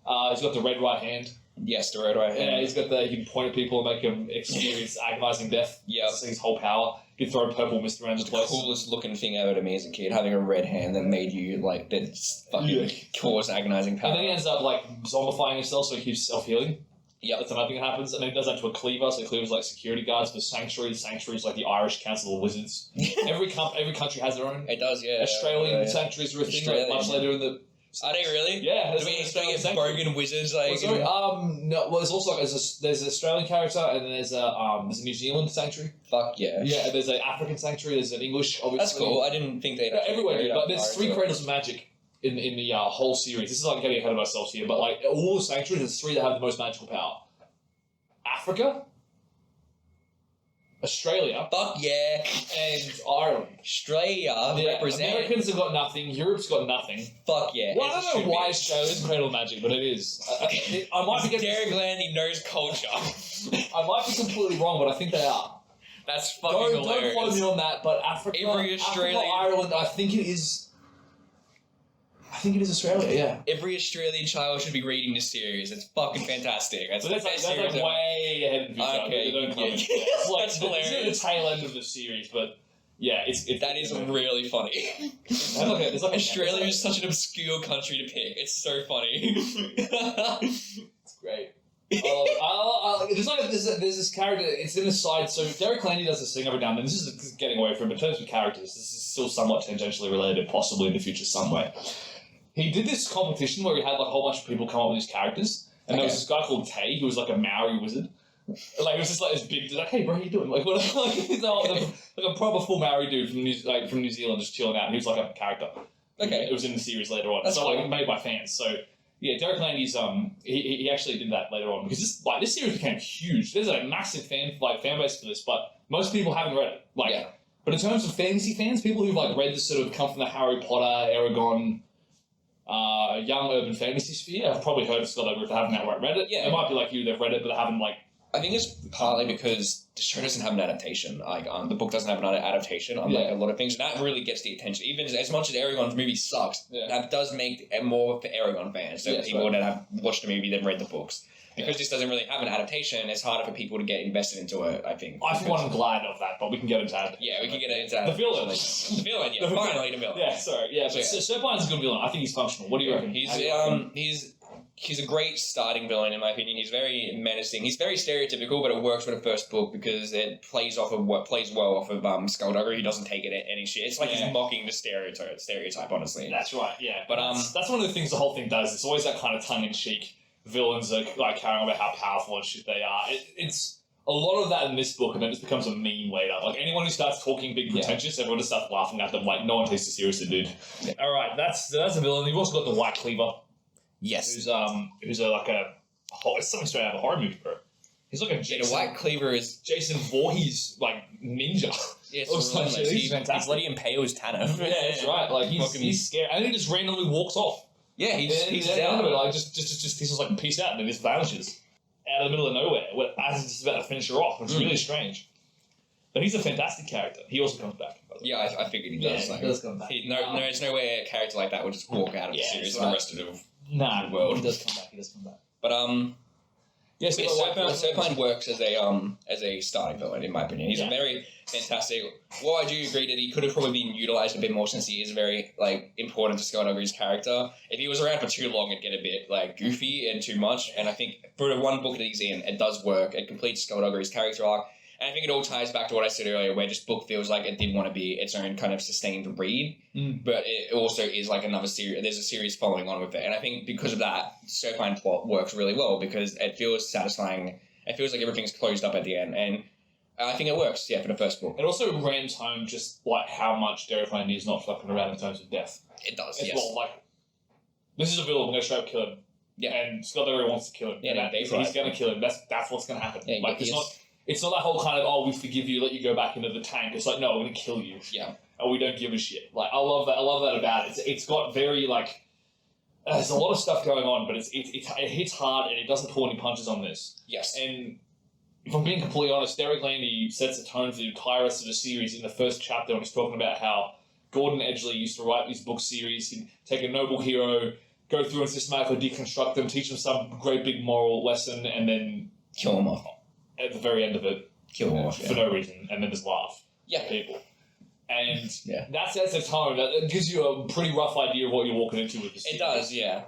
He's got the red right hand. Yes, the red right hand. Yeah, he's got he can point at people and make them experience agonizing death. Yeah, that's his whole power. He can throw purple mist around the place. The coolest looking thing ever to me as a kid, having a red hand that made you that fucking cause agonizing power. And then he ends up zombifying himself, so he keeps self-healing. Yeah, that's another thing that happens. And then he does that to a cleaver, so the cleaver's like security guards for the sanctuary. The sanctuary's like the Irish Council of Wizards. Every country has their own. It does, yeah. Australian sanctuaries are a thing, much later in the... Are they really? Yeah. Do we get bogan wizards? No. Well, there's also there's an Australian character, and then there's a New Zealand sanctuary. Fuck yeah. Yeah, there's an African sanctuary. There's an English. Obviously. That's cool. I didn't think they'd. Everywhere, but there's 3 cradles of magic in the whole series. This is like getting ahead of ourselves here, but like all the sanctuaries, there's 3 that have the most magical power. Africa, Australia, fuck yeah, and Ireland. Australia represent. Americans have got nothing. Europe's got nothing. Fuck yeah. Well, I don't know why Australia's cradle of magic, but it is. I might be getting. Derek Landy knows culture. I might be completely wrong, but I think they are. That's fucking hilarious. Don't quote me on that, but Africa, Ireland, I think it is. I think it is Australia, yeah. Every Australian child should be reading this series. It's fucking fantastic. That's way ahead of the future. Okay, that's hilarious. It's the tail end of the series, but yeah, that is really funny. Australia is such an obscure country to pick. It's so funny. It's great. There's this character, it's in the side, so Derek Landy does this thing every now and then. This is getting away from it, but in terms of characters, this is still somewhat tangentially related, possibly in the future some way. He did this competition where he had a whole bunch of people come up with these characters, and there was this guy called Tay, who was like a Maori wizard. It was just this big dude, hey bro, how you doing? Like a proper full Maori dude from New Zealand just chilling out, and he was like a character. Okay. It was in the series later on. That's cool. Made by fans. So yeah, Derek Landy's he actually did that later on because this series became huge. There's a massive fan base for this, but most people haven't read it. But in terms of fantasy fans, people who've read this sort of come from the Harry Potter, Eragon, young urban fantasy sphere have probably heard of Skulduggery if they haven't outright read it. Yeah, it might be like you, they've read it, but they haven't I think it's partly because the show doesn't have an adaptation. The book doesn't have an adaptation, unlike a lot of things. And that really gets the attention. Even as much as Eragon's movie sucks, that does make it more for Eragon fans. So people that have watched the movie than read the books. Because this doesn't really have an adaptation, it's harder for people to get invested into it, I think. I'm glad of that, but we can get into that. Yeah, we can get into that. The villain. The villain, yeah. Finally, the villain. Yeah, sorry. Yeah, but Serpine's a good villain. I think he's functional. What do you reckon? He's a great starting villain, in my opinion. He's very menacing. He's very stereotypical, but it works for the first book because it plays well off of Skulduggery. He doesn't take it at any shit. It's like he's mocking the stereotype, honestly. That's right, yeah. But that's one of the things the whole thing does. It's always that kind of tongue-in-cheek villains are carrying on about how powerful and shit they are. It's a lot of that in this book, and then it just becomes a meme later. Anyone who starts talking big pretentious, everyone just starts laughing at them no one takes it seriously, dude. Yeah. All right, that's a villain. You've also got the White Cleaver. Yes. Who's it's something straight out of a horror movie, bro. He's like a Jason. The White Cleaver is Jason Voorhees ninja. Yeah, he's fantastic. He bloody impales Tanner. Yeah, that's right. He's scary, and then he just randomly walks off. Yeah, he's down of it. Just he's just peace out, and then he just vanishes out of the middle of nowhere. As he's just about to finish her off. It's really strange. But he's a fantastic character. He also comes back. Yeah, I figured he does. He does come back. There's no way a character like that would just walk out of the series and the rest of the world. He does come back. But yes, Serpine works as a starting villain, in my opinion. He's a very fantastic. Well, I do agree that he could have probably been utilized a bit more, since he is very important to Skulduggery's character. If he was around for too long, it'd get a bit goofy and too much. And I think for the one book that he's in, it does work. It completes Skulduggery's character arc. And I think it all ties back to what I said earlier, where this book feels like it did want to be its own kind of sustained read, but it also is another series. There's a series following on with it, and I think because of that, Serpine plot works really well because it feels satisfying. It feels like everything's closed up at the end, and I think it works. Yeah, for the first book, it also rams home just how much Terrifying is not fucking around in terms of death. It does. As yes. Well, this is a villain. We're gonna straight up kill him. Yeah. And Skulduggery wants to kill him. Yeah, he's gonna kill him. That's what's gonna happen. Yeah, It's not that whole kind of, we forgive you, let you go back into the tank. It's no, we're going to kill you. Yeah. And we don't give a shit. I love that. I love that about it. It's got very, there's a lot of stuff going on, but it hits hard and it doesn't pull any punches on this. Yes. And if I'm being completely honest, Derek Landy sets the tone for the entire rest of the series in the first chapter when he's talking about how Gordon Edgeley used to write these book series. He'd take a noble hero, go through and systematically deconstruct them, teach them some great big moral lesson, and then kill them off. At the very end of it, kill them off for no reason, and then just laugh at people. And that sets a tone. That gives you a pretty rough idea of what you're walking into with this. It does, yeah.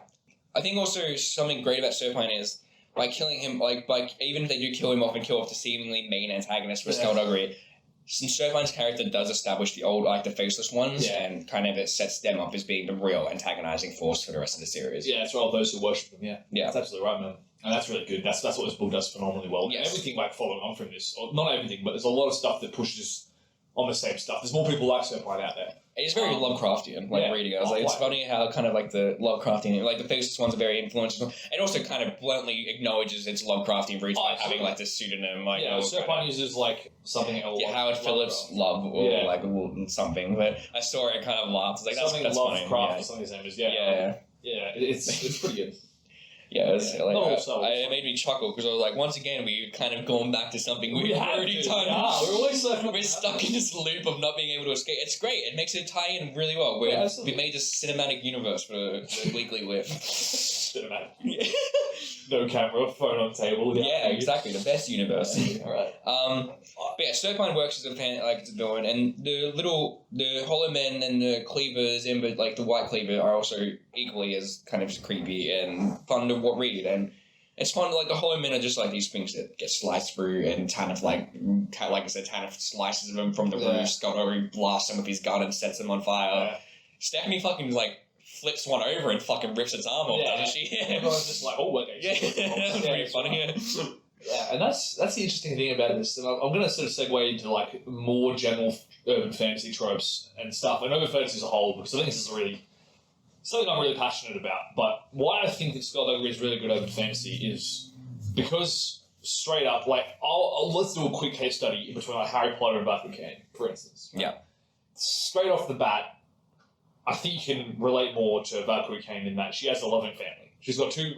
I think also something great about Serpine is by killing him, even if they do kill him off and kill off the seemingly main antagonist for Skulduggery, since Serpine's character does establish the faceless ones, and kind of it sets them up as being the real antagonizing force for the rest of the series. Yeah, it's all those who worship them. Yeah, that's absolutely right, man. And that's really good. That's what this book does phenomenally well. Yes. And everything following on from this, or not everything, but there's a lot of stuff that pushes on the same stuff. There's more people like Serpine out there. It's very Lovecraftian, reading it. It's funny how kind of the Lovecraftian, the faceless ones are very influential. It also kind of bluntly acknowledges its Lovecraftian roots by having this pseudonym. Serpine uses something else. Yeah, Howard Phillips Love or something. But I saw it, kind of laughed. It's something that's Lovecraft funny. or something his name is. Yeah. It's pretty good. Yeah, it made me chuckle because I was once again, we've kind of gone back to something we've already done. Yeah, we're stuck in this loop of not being able to escape. It's great. It makes it tie in really well. We made this cinematic universe for the weekly Whiff. Cinematic. Yeah. No camera, phone on table. Yeah, exactly. The best universe. All right. But yeah, Serpine works as a villain, and the Hollow Men and the Cleavers, and the White Cleaver are also equally as kind of creepy and fun to read. And it's fun. The Hollow Men are just these things that get sliced through, and Tanith, like I said, Tanith slices them from the roof. Skulduggery blasts them with his gun and sets them on fire. Yeah. Stephanie fucking flips one over and fucking rips its arm off, doesn't she? Everyone's just okay. Yeah, that's pretty funny. Yeah, and that's the interesting thing about this. And I'm going to sort of segue into more general urban fantasy tropes and stuff, and urban fantasy as a whole, because I think this is something I'm really passionate about. But why I think that Skulduggery is really good urban fantasy is because straight up, let's do a quick case study between Harry Potter and Valkyrie Kane, for instance. Yeah. Straight off the bat, I think you can relate more to Valkyrie Kane in that she has a loving family. She's got two,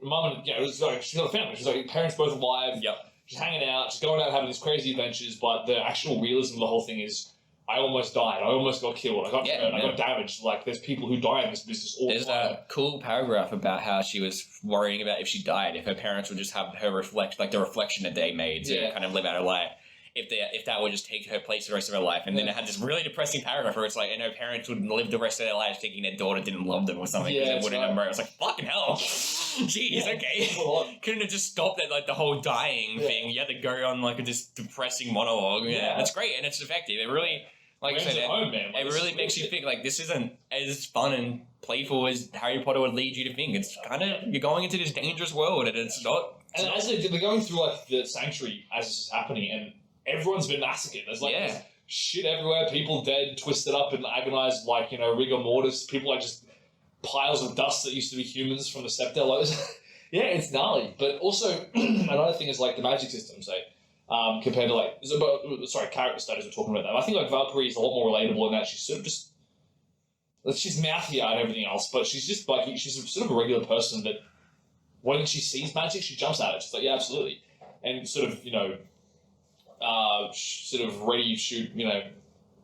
mum and, she's got a family. She's got parents both alive. Yep. She's hanging out. She's going out having these crazy adventures, but the actual realism of the whole thing is, I almost died. I almost got killed. I got hurt. I got damaged. There's people who die in this business all the time. There's a cool paragraph about how she was worrying about if she died, if her parents would just have her reflect, the reflection that they made to kind of live out her life. If that would just take her place for the rest of her life. And then it had this really depressing paragraph where it's and her parents would live the rest of their lives thinking their daughter didn't love them or something because they wouldn't have married. It's fucking hell. Jeez, okay. Couldn't have just stopped at the whole dying thing. You had to go on this depressing monologue. Yeah. It's great and it's effective. It really, like I said, it really makes you think this isn't as fun and playful as Harry Potter would lead you to think. It's kind of, you're going into this dangerous world and it's not. And as they're going through the sanctuary as this is happening, and everyone's been massacred. There's shit everywhere. People dead, twisted up and agonized, rigor mortis. People just piles of dust that used to be humans from the scepter. It's gnarly. But also, another thing is the magic system, compared to character studies we're talking about that. I think Valkyrie is a lot more relatable in that she's sort of just, she's mouthier and everything else, but she's just she's sort of a regular person that when she sees magic, she jumps at it. She's yeah, absolutely. And sort of, sort of ready shoot,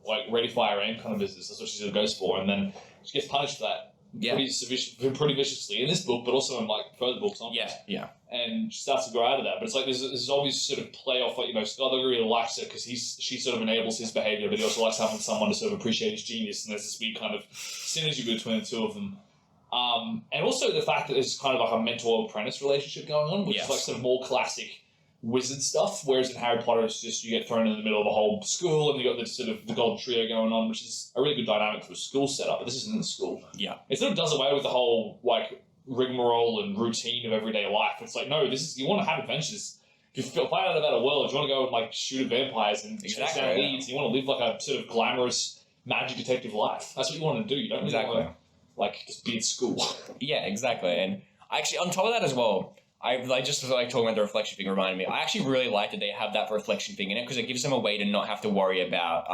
like ready fire aim kind of business. That's what she sort of goes for, and then she gets punished for that pretty viciously in this book, but also in like further books on. Yeah. And she starts to grow out of that. But it's like there's this obvious sort of play off, like, Skulduggery likes it because she sort of enables his behaviour, but he also likes having someone to sort of appreciate his genius, and there's this weird kind of synergy between the two of them. And also the fact that there's kind of like a mentor-apprentice relationship going on, which is like sort of more classic wizard stuff, whereas in Harry Potter it's just you get thrown in the middle of a whole school and you got this sort of the golden trio going on, which is a really good dynamic for a school setup, but this isn't the school. Yeah. It sort of does away with the whole like rigmarole and routine of everyday life. It's like, no, this is, you want to have adventures. If you find out about a world, you want to go and like shoot at vampires and chase down leads, you want to live like a sort of glamorous magic detective life. That's what you want to do. You don't really want to like just be at school. Yeah, exactly. And actually on top of that as well, I just like talking about the reflection thing reminded me. I actually really like that they have that reflection thing in it because it gives them a way to not have to worry about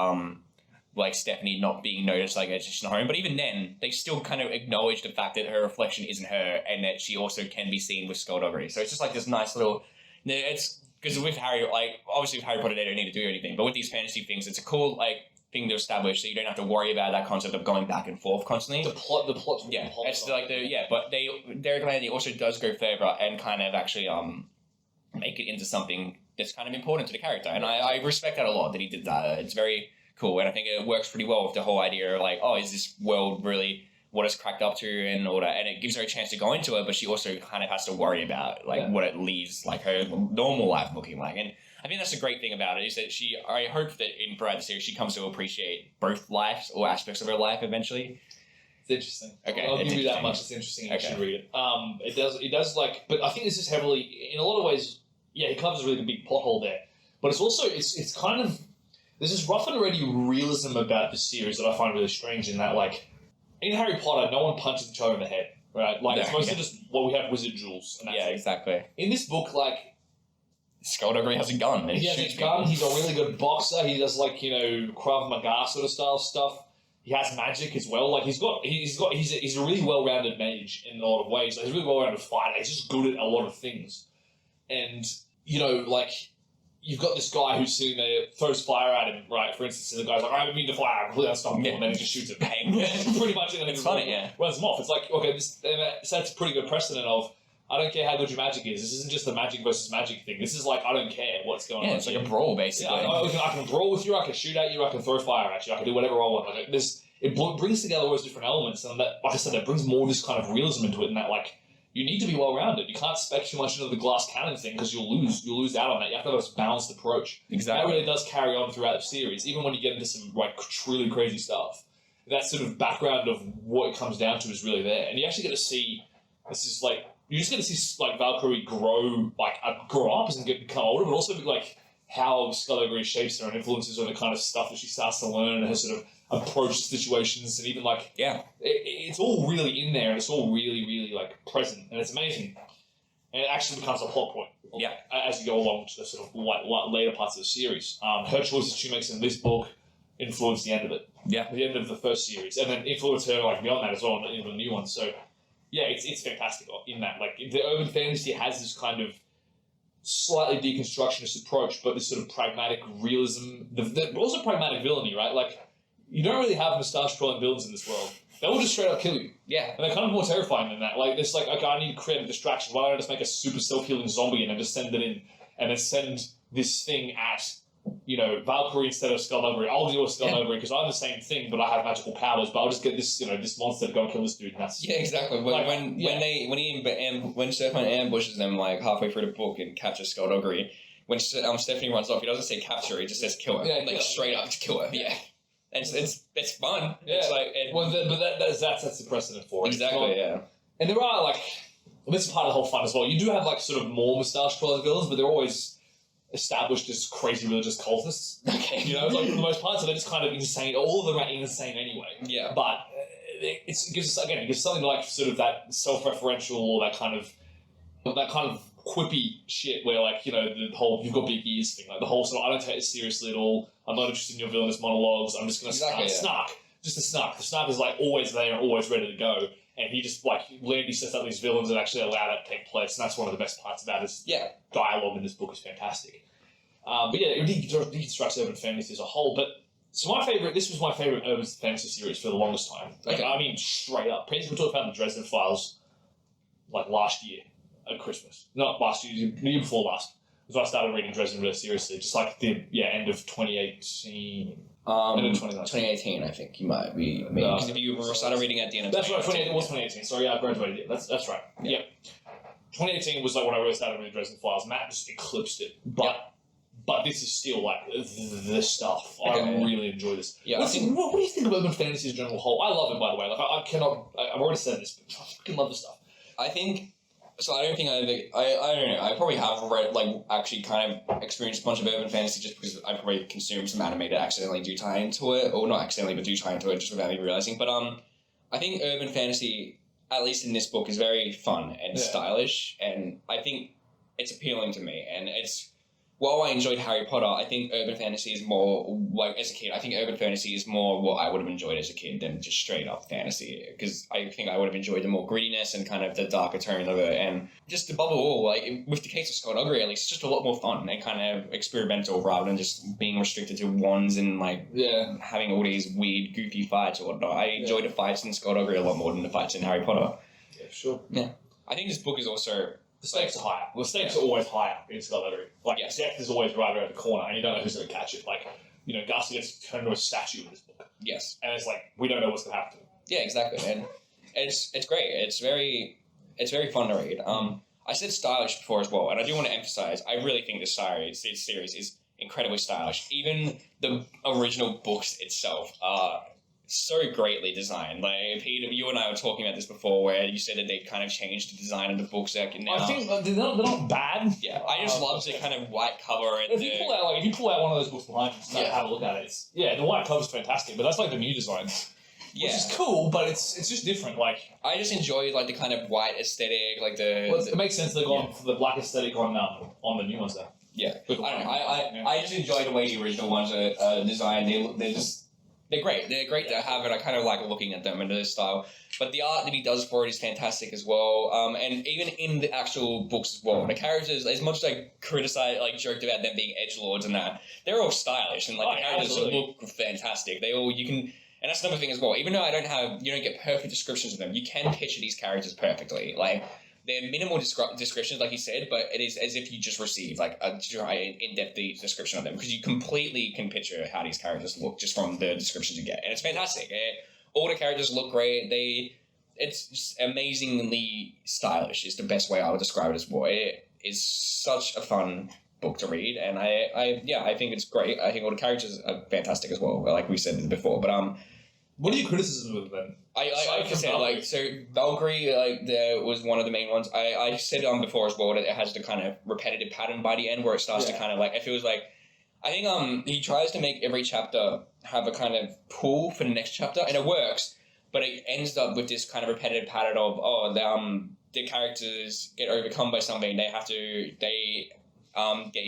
like Stephanie not being noticed like it's just in home. But even then, they still kind of acknowledge the fact that her reflection isn't her and that she also can be seen with Skulduggery. So it's just like this nice little. It's because with Harry, like obviously with Harry Potter, they don't need to do anything. But with these fantasy things, it's a cool like thing to establish so you don't have to worry about that concept of going back and forth constantly. The plot. Yeah, it's like but Derek Landy also does go further and kind of actually make it into something that's kind of important to the character, and I respect that a lot that he did that. It's very cool, and I think it works pretty well with the whole idea of like, oh, is this world really what it's cracked up to and all that, and it gives her a chance to go into it, but she also kind of has to worry about like what it leaves like her normal life looking like. And I think that's a great thing about it is that I hope that throughout the series she comes to appreciate both lives or aspects of her life eventually. It's interesting. Okay, I'll give you that much. It's interesting. You should read it. It does like, but I think this is heavily in a lot of ways. Yeah, he covers a really big plot hole there, but it's also it's kind of there's this rough and ready realism about this series that I find really strange. In that, like in Harry Potter, no one punches each other in the head, right? Like it's mostly just we have wizard duels. And that's it. Exactly. In this book, like. Skulduggery has a gun. He has a gun. He's a really good boxer. He does like Krav Maga sort of style stuff. He has magic as well. Like he's a really well-rounded mage in a lot of ways. Like, he's a really well-rounded fighter. He's just good at a lot of things. And like you've got this guy who's sitting there, throws fire at him, right? For instance, and the guy's like, I don't mean to fire. I'm completely unstoppable, and then he just shoots it. Bang. Pretty much. And then it's funny. Runs him off. It's like this sets a pretty good precedent of. I don't care how good your magic is. This isn't just a magic versus magic thing. This is like, I don't care what's going on. Yeah, it's like a brawl, basically. Yeah, I can brawl with you, I can shoot at you, I can throw fire at you, I can do whatever I want. Like, it brings together all those different elements, and that, like I said, that brings more of this kind of realism into it, and that, like, you need to be well-rounded. You can't spec too much into the glass cannon thing, because you'll lose out on that. You have to have a balanced approach. Exactly. That really does carry on throughout the series, even when you get into some, like, truly crazy stuff. That sort of background of what it comes down to is really there. And you actually get to see, this is, like, you're just going to see like Valkyrie grow up and become older, but also like how Skulduggery shapes her and influences her, the kind of stuff that she starts to learn and her sort of approach to situations, and even like it's all really in there and it's all really, really like present, and it's amazing. And it actually becomes a plot point as you go along to the sort of like later parts of the series. Her choices she makes in this book influence the end of it. Yeah, the end of the first series, and then influence her like beyond that as well in the new one. So. Yeah, it's fantastic in that. Like, the urban fantasy has this kind of slightly deconstructionist approach, but this sort of pragmatic realism, but also pragmatic villainy, right? Like, you don't really have moustache-twirling villains in this world. They will just straight up kill you. Yeah. And they're kind of more terrifying than that. Like, it's like, okay, I need to create a distraction. Why don't I just make a super self-healing zombie and then just send it in, and then send this thing at... Valkyrie instead of Skulduggery. I'll deal with Skulduggery because I'm the same thing, but I have magical powers. But I'll just get this, this monster to go and kill this dude. And that's exactly. When Stefan ambushes them like halfway through the book and captures Skulduggery, when Stephanie runs off, he doesn't say capture her, he just says kill her, straight up to kill her. Yeah, and it's fun. Yeah. It's like, that's the precedent for it. Exactly. And there are this is part of the whole fun as well. You do have sort of more moustache-twirling villains, but they're always established as crazy religious cultists. Okay. For the most part, so they're just kind of insane. All of them are insane anyway. Yeah. But it gives something like sort of that self-referential or that kind of quippy shit where the whole you've got big ears thing, like the whole sort of I don't take it seriously at all. I'm not interested in your villainous monologues. I'm just going to snark. Just a snark. The snark is always there and always ready to go. And he just, Landy sets up these villains that actually allow that to take place. And that's one of the best parts about his dialogue in this book is fantastic. But yeah, it deconstructs urban fantasy as a whole. But so this was my favorite urban fantasy series for the longest time. Like, Okay. I mean, straight up. We talked about the Dresden Files like last year at Christmas. Not last year, the year before last. Was when I started reading Dresden really seriously. Just like the end of 2018. End of 2018, I think you might be. Because if you started reading at the end of that's right, 2018. it was 2018. Sorry, I graduated. Yeah, that's right. Yeah. 2018 was like when I really started reading Dresden Files. Matt just eclipsed it. But this is still like the stuff. I really enjoy this. Yeah, what do you think of urban fantasy as a general whole? I love it, by the way. Like I've already said this, but I fucking love the stuff. I think. So I don't think I don't know. I probably have read, like, actually kind of experienced a bunch of urban fantasy just because I probably consumed some anime that accidentally do tie into it, or not accidentally, but do tie into it just without me realizing. But I think urban fantasy, at least in this book, is very fun and stylish, and I think it's appealing to me. And it's, while I enjoyed Harry Potter, I think urban fantasy is more, like, as a kid, I think urban fantasy is more what I would have enjoyed as a kid than just straight up fantasy. Because I think I would have enjoyed the more grittiness and kind of the darker tone of it. And just above all, like, with the case of Skulduggery, at least, it's just a lot more fun and kind of experimental rather than just being restricted to wands and, like, having all these weird, goofy fights or whatnot. I enjoyed the fights in Skulduggery a lot more than the fights in Harry Potter. Yeah, sure. Yeah. I think this book is also... The stakes are higher. The stakes are always higher in Skulduggery. Like, death is always right around the corner, and you don't know who's going to catch it. Like, Darcy gets turned into a statue in this book. Yes. And it's like, we don't know what's going to happen to him. Yeah, exactly. And it's great. It's very fun to read. I said stylish before as well, and I do want to emphasize, I really think this series is incredibly stylish. Even the original books itself are so greatly designed. Like, Peter, you and I were talking about this before, where you said that they kind of changed the design of the books. Like, now. I think they're not bad. Yeah, I just love the kind of white cover. And if you pull out one of those books behind you and have a look at it, the white cover's fantastic, but that's like the new designs. Yeah. Which is cool, but it's just different. Like, I just enjoy like the kind of white aesthetic, like it makes sense they're going for the black aesthetic on the new ones though. Yeah, I don't know. I just enjoy the way the original ones are designed. They're great. They're great to have, and I kind of like looking at them and their style. But the art that he does for it is fantastic as well. And even in the actual books as well, the characters, as much as I criticized, like joked about them being edgelords and that, they're all stylish and like the characters look fantastic. And that's another thing as well. Even though you don't get perfect descriptions of them, you can picture these characters perfectly. Like, they're minimal descriptions, like you said, but it is as if you just received like a in-depth description of them, because you completely can picture how these characters look just from the descriptions you get, and it's fantastic. All the characters look great. It's just amazingly stylish. Is the best way I would describe it as well. It is such a fun book to read, and I think it's great. I think all the characters are fantastic as well, like we said before. But what are your criticisms of them? I said, like, so Valkyrie, like, there was one of the main ones. I said before as well that it has the kind of repetitive pattern by the end where it starts to kind of, like, it feels like, I think he tries to make every chapter have a kind of pull for the next chapter, and it works, but it ends up with this kind of repetitive pattern of, the characters get overcome by something, they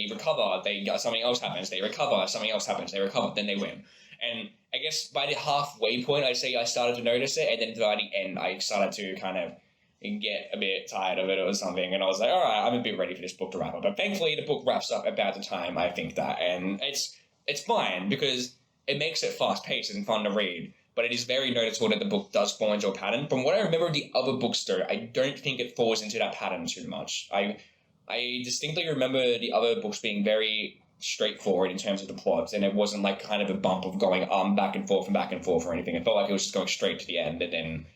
recover, something else happens, they recover, something else happens, they recover, then they win. And I guess by the halfway point, I'd say I started to notice it, and then by the end, I started to kind of get a bit tired of it or something, and I was like, all right, I'm a bit ready for this book to wrap up. But thankfully, the book wraps up about the time I think that, and it's fine, because it makes it fast-paced and fun to read, but it is very noticeable that the book does fall into a pattern. From what I remember of the other books, though, I don't think it falls into that pattern too much. I distinctly remember the other books being very straightforward in terms of the plots, and it wasn't like kind of a bump of going back and forth or anything. It felt like it was just going straight to the end, and then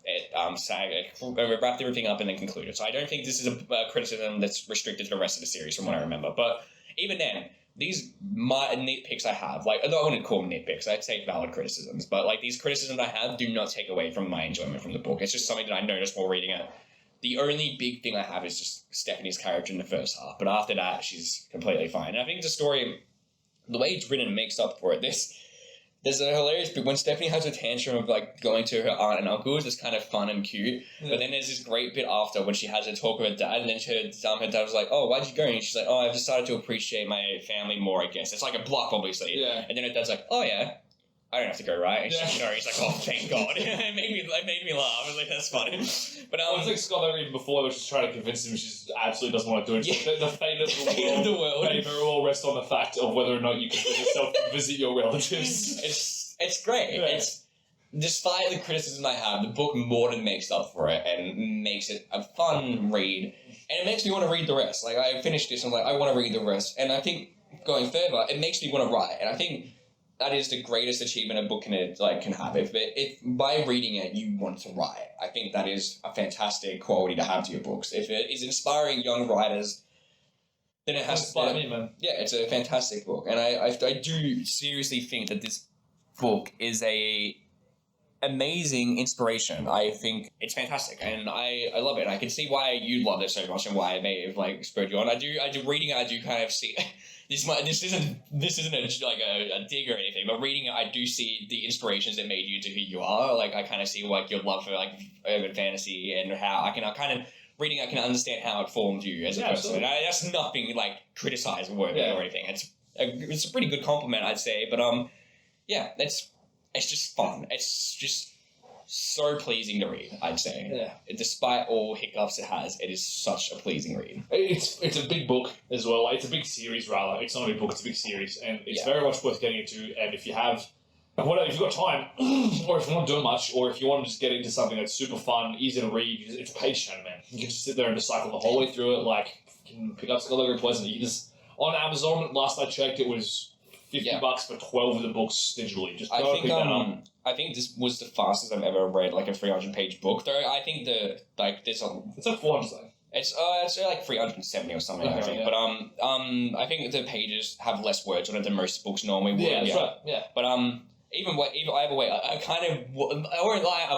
it wrapped everything up and then concluded. So I don't think this is a criticism that's restricted to the rest of the series from what I remember. But even then, these nitpicks I have, like, I wouldn't call them nitpicks, I'd say valid criticisms, but like these criticisms I have do not take away from my enjoyment from the book. It's just something that I noticed while reading it. The only big thing I have is just Stephanie's character in the first half, but after that, she's completely fine. And I think the story, the way it's written, makes up for it. There's a hilarious bit when Stephanie has a tantrum of like going to her aunt and uncles. It's kind of fun and cute. Yeah. But then there's this great bit after when she has a talk with her dad, and then her dad was like, "Oh, why'd you go?" And she's like, "Oh, I've decided to appreciate my family more, I guess." It's like a bluff, obviously. Yeah. And then her dad's like, "Oh yeah, I don't have to go, right? And he's like, oh, thank God. it made me laugh. I was like, that's funny. But it's like Skulduggery even before, was just trying to convince him she just absolutely doesn't want to do it. The fate of the world may very well rest on the fact of whether or not you can bring yourself to visit your relatives. It's great. Yeah. It's despite the criticism I have, the book more than makes up for it and makes it a fun read. And it makes me want to read the rest. Like, I finished this and I'm like, I want to read the rest. And I think going further, it makes me want to write. And I think that is the greatest achievement a book can have. If by reading it you want to write, I think that is a fantastic quality to have to your books. If it is inspiring young writers, then it has to me, man. Yeah, it's a fantastic book, and I do seriously think that this book is a amazing inspiration. I think it's fantastic, and I love it. And I can see why you love it so much and why it may have spurred you on. I do reading it. I do kind of see. This isn't a dig or anything, but reading it, I do see the inspirations that made you into who you are. Like, I kind of see your love for urban fantasy and how I can reading it, I can understand how it formed you as a person. And that's nothing criticizing worthy or anything. It's a pretty good compliment, I'd say. But it's just fun. It's just so pleasing to read, I'd say. Yeah. Despite all hiccups it has, it is such a pleasing read. It's a big book as well. It's a big series, rather. It's not a big book, it's a big series. And it's very much worth getting into. And if you have... if you've got time, or if you're not doing much, or if you want to just get into something that's super fun, easy to read, it's a page turner, man. You can just sit there and just cycle the whole way through it. You can pick up Skulduggery Pleasant. You just... On Amazon, last I checked, it was $50 for 12 of the books digitally. Just go pick that up. I think this was the fastest I've ever read a 300-page book. Though I think there's it's 400 though. It's 370 or something. I think, but I think the pages have less words on it than most books normally would. Yeah, that's right. Yeah, but even either way, I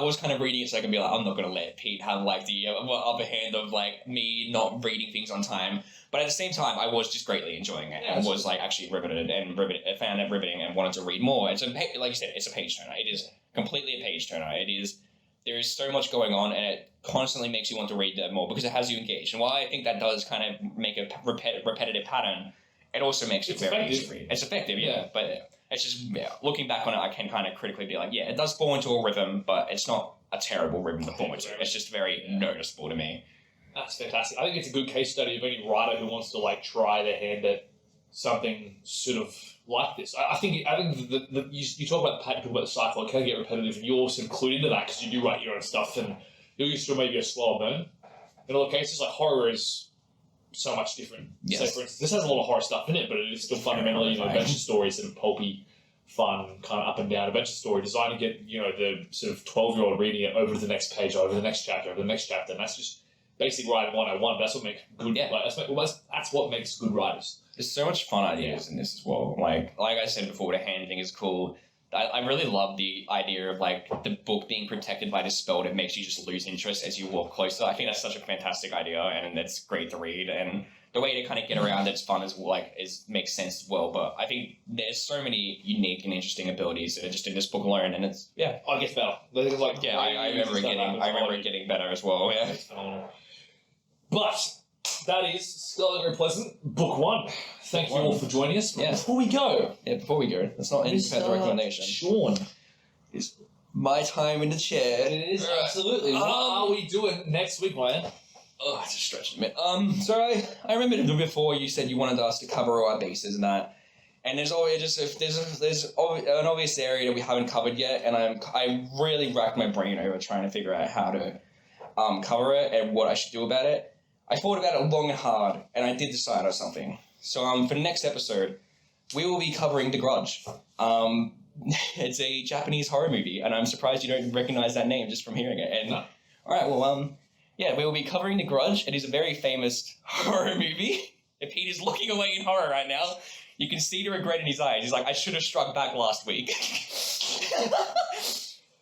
was kind of reading it so I can be like, I'm not going to let Pete have the upper hand of me not reading things on time. But at the same time, I was just greatly enjoying it and was actually riveted and found it riveting and wanted to read more. It's like you said, it's a page turner. It is completely a page turner. There is so much going on, and it constantly makes you want to read that more because it has you engaged. And while I think that does kind of make a repetitive pattern, it also makes it very easy to read. It's effective, yeah. But it's just, looking back on it, I can kind of critically be like, it does fall into a rhythm, but it's not a terrible rhythm to fall into. It's just very noticeable to me. That's fantastic. I think it's a good case study of any writer who wants to try their hand at something sort of like this. I think you talk about the cycle, it can get repetitive, and you also include into that because you do write your own stuff, and you're used to maybe a slower burn. In other cases, horror is so much different. Yes. So, for instance, this has a lot of horror stuff in it, but it is still fundamentally adventure stories and pulpy, fun, kind of up and down adventure story designed to get the sort of 12-year-old reading it over to the next page, over the next chapter, over the next chapter, and that's just basic writing 101. That's what makes good. That's what makes good writers. There's so much fun ideas in this as well. Like I said before, the hand thing is cool. I really love the idea of the book being protected by this spell that makes you just lose interest as you walk closer. I think that's such a fantastic idea, and it's great to read. And the way to kind of get around it's fun as well, makes sense as well. But I think there's so many unique and interesting abilities that are just in this book alone, and it's it gets better. I remember it getting better as well. Yeah. It's phenomenal. But that is Skulduggery Pleasant, Book 1. Thank you all for joining us. Yeah. Before we go, let's not end the recommendation. Shaun, it's my time in the chair. It is, absolutely. What are we doing next week, Ryan? Oh, it's a stretch a bit. So I remember before you said you wanted us to cover all our bases and that. And there's always there's an obvious area that we haven't covered yet, and I really racked my brain over trying to figure out how to cover it and what I should do about it. I thought about it long and hard, and I did decide on something. So for the next episode, we will be covering The Grudge. It's a Japanese horror movie, and I'm surprised you don't recognize that name just from hearing it. And no. All right, well, we will be covering The Grudge. It is a very famous horror movie. If Pete is looking away in horror right now, you can see the regret in his eyes. He's like, I should have struck back last week.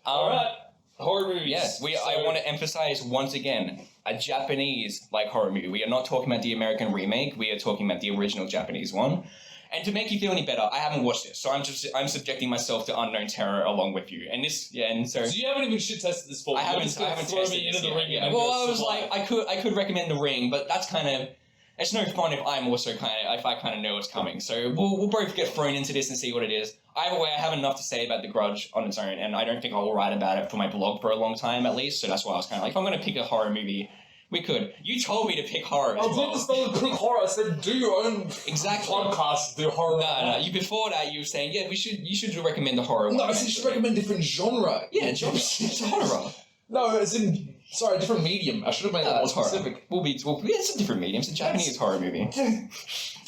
All right. Horror movies. Yes, I want to emphasize once again, a Japanese horror movie. We are not talking about the American remake. We are talking about the original Japanese one. And to make you feel any better, I haven't watched this, so I'm subjecting myself to unknown terror along with you. And so you haven't even shit tested this before. I haven't tested this yet. Well, I was like, I could recommend The Ring, but that's kind of. It's no fun if I kind of know what's coming. So we'll both get thrown into this and see what it is. Either way, I have enough to say about The Grudge on its own, and I don't think I'll write about it for my blog for a long time, at least, so that's why I was kind of like, if I'm going to pick a horror movie, we could. You told me to pick horror as well. I didn't say pick horror, I said do your own podcast, do horror. No, before that, you were saying, yeah, you should recommend a horror one. No, I said you should recommend different genre. Yeah, genre. It's a horror. No, as in, sorry, different medium. I should have made that more specific. It's a different medium. It's a Japanese horror movie.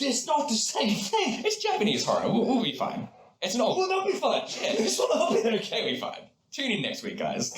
It's not the same thing. It's Japanese horror. We'll be fine. It's an old... Well, that'll be fine. Yeah, This one will be okay, we'll be fine. Tune in next week, guys.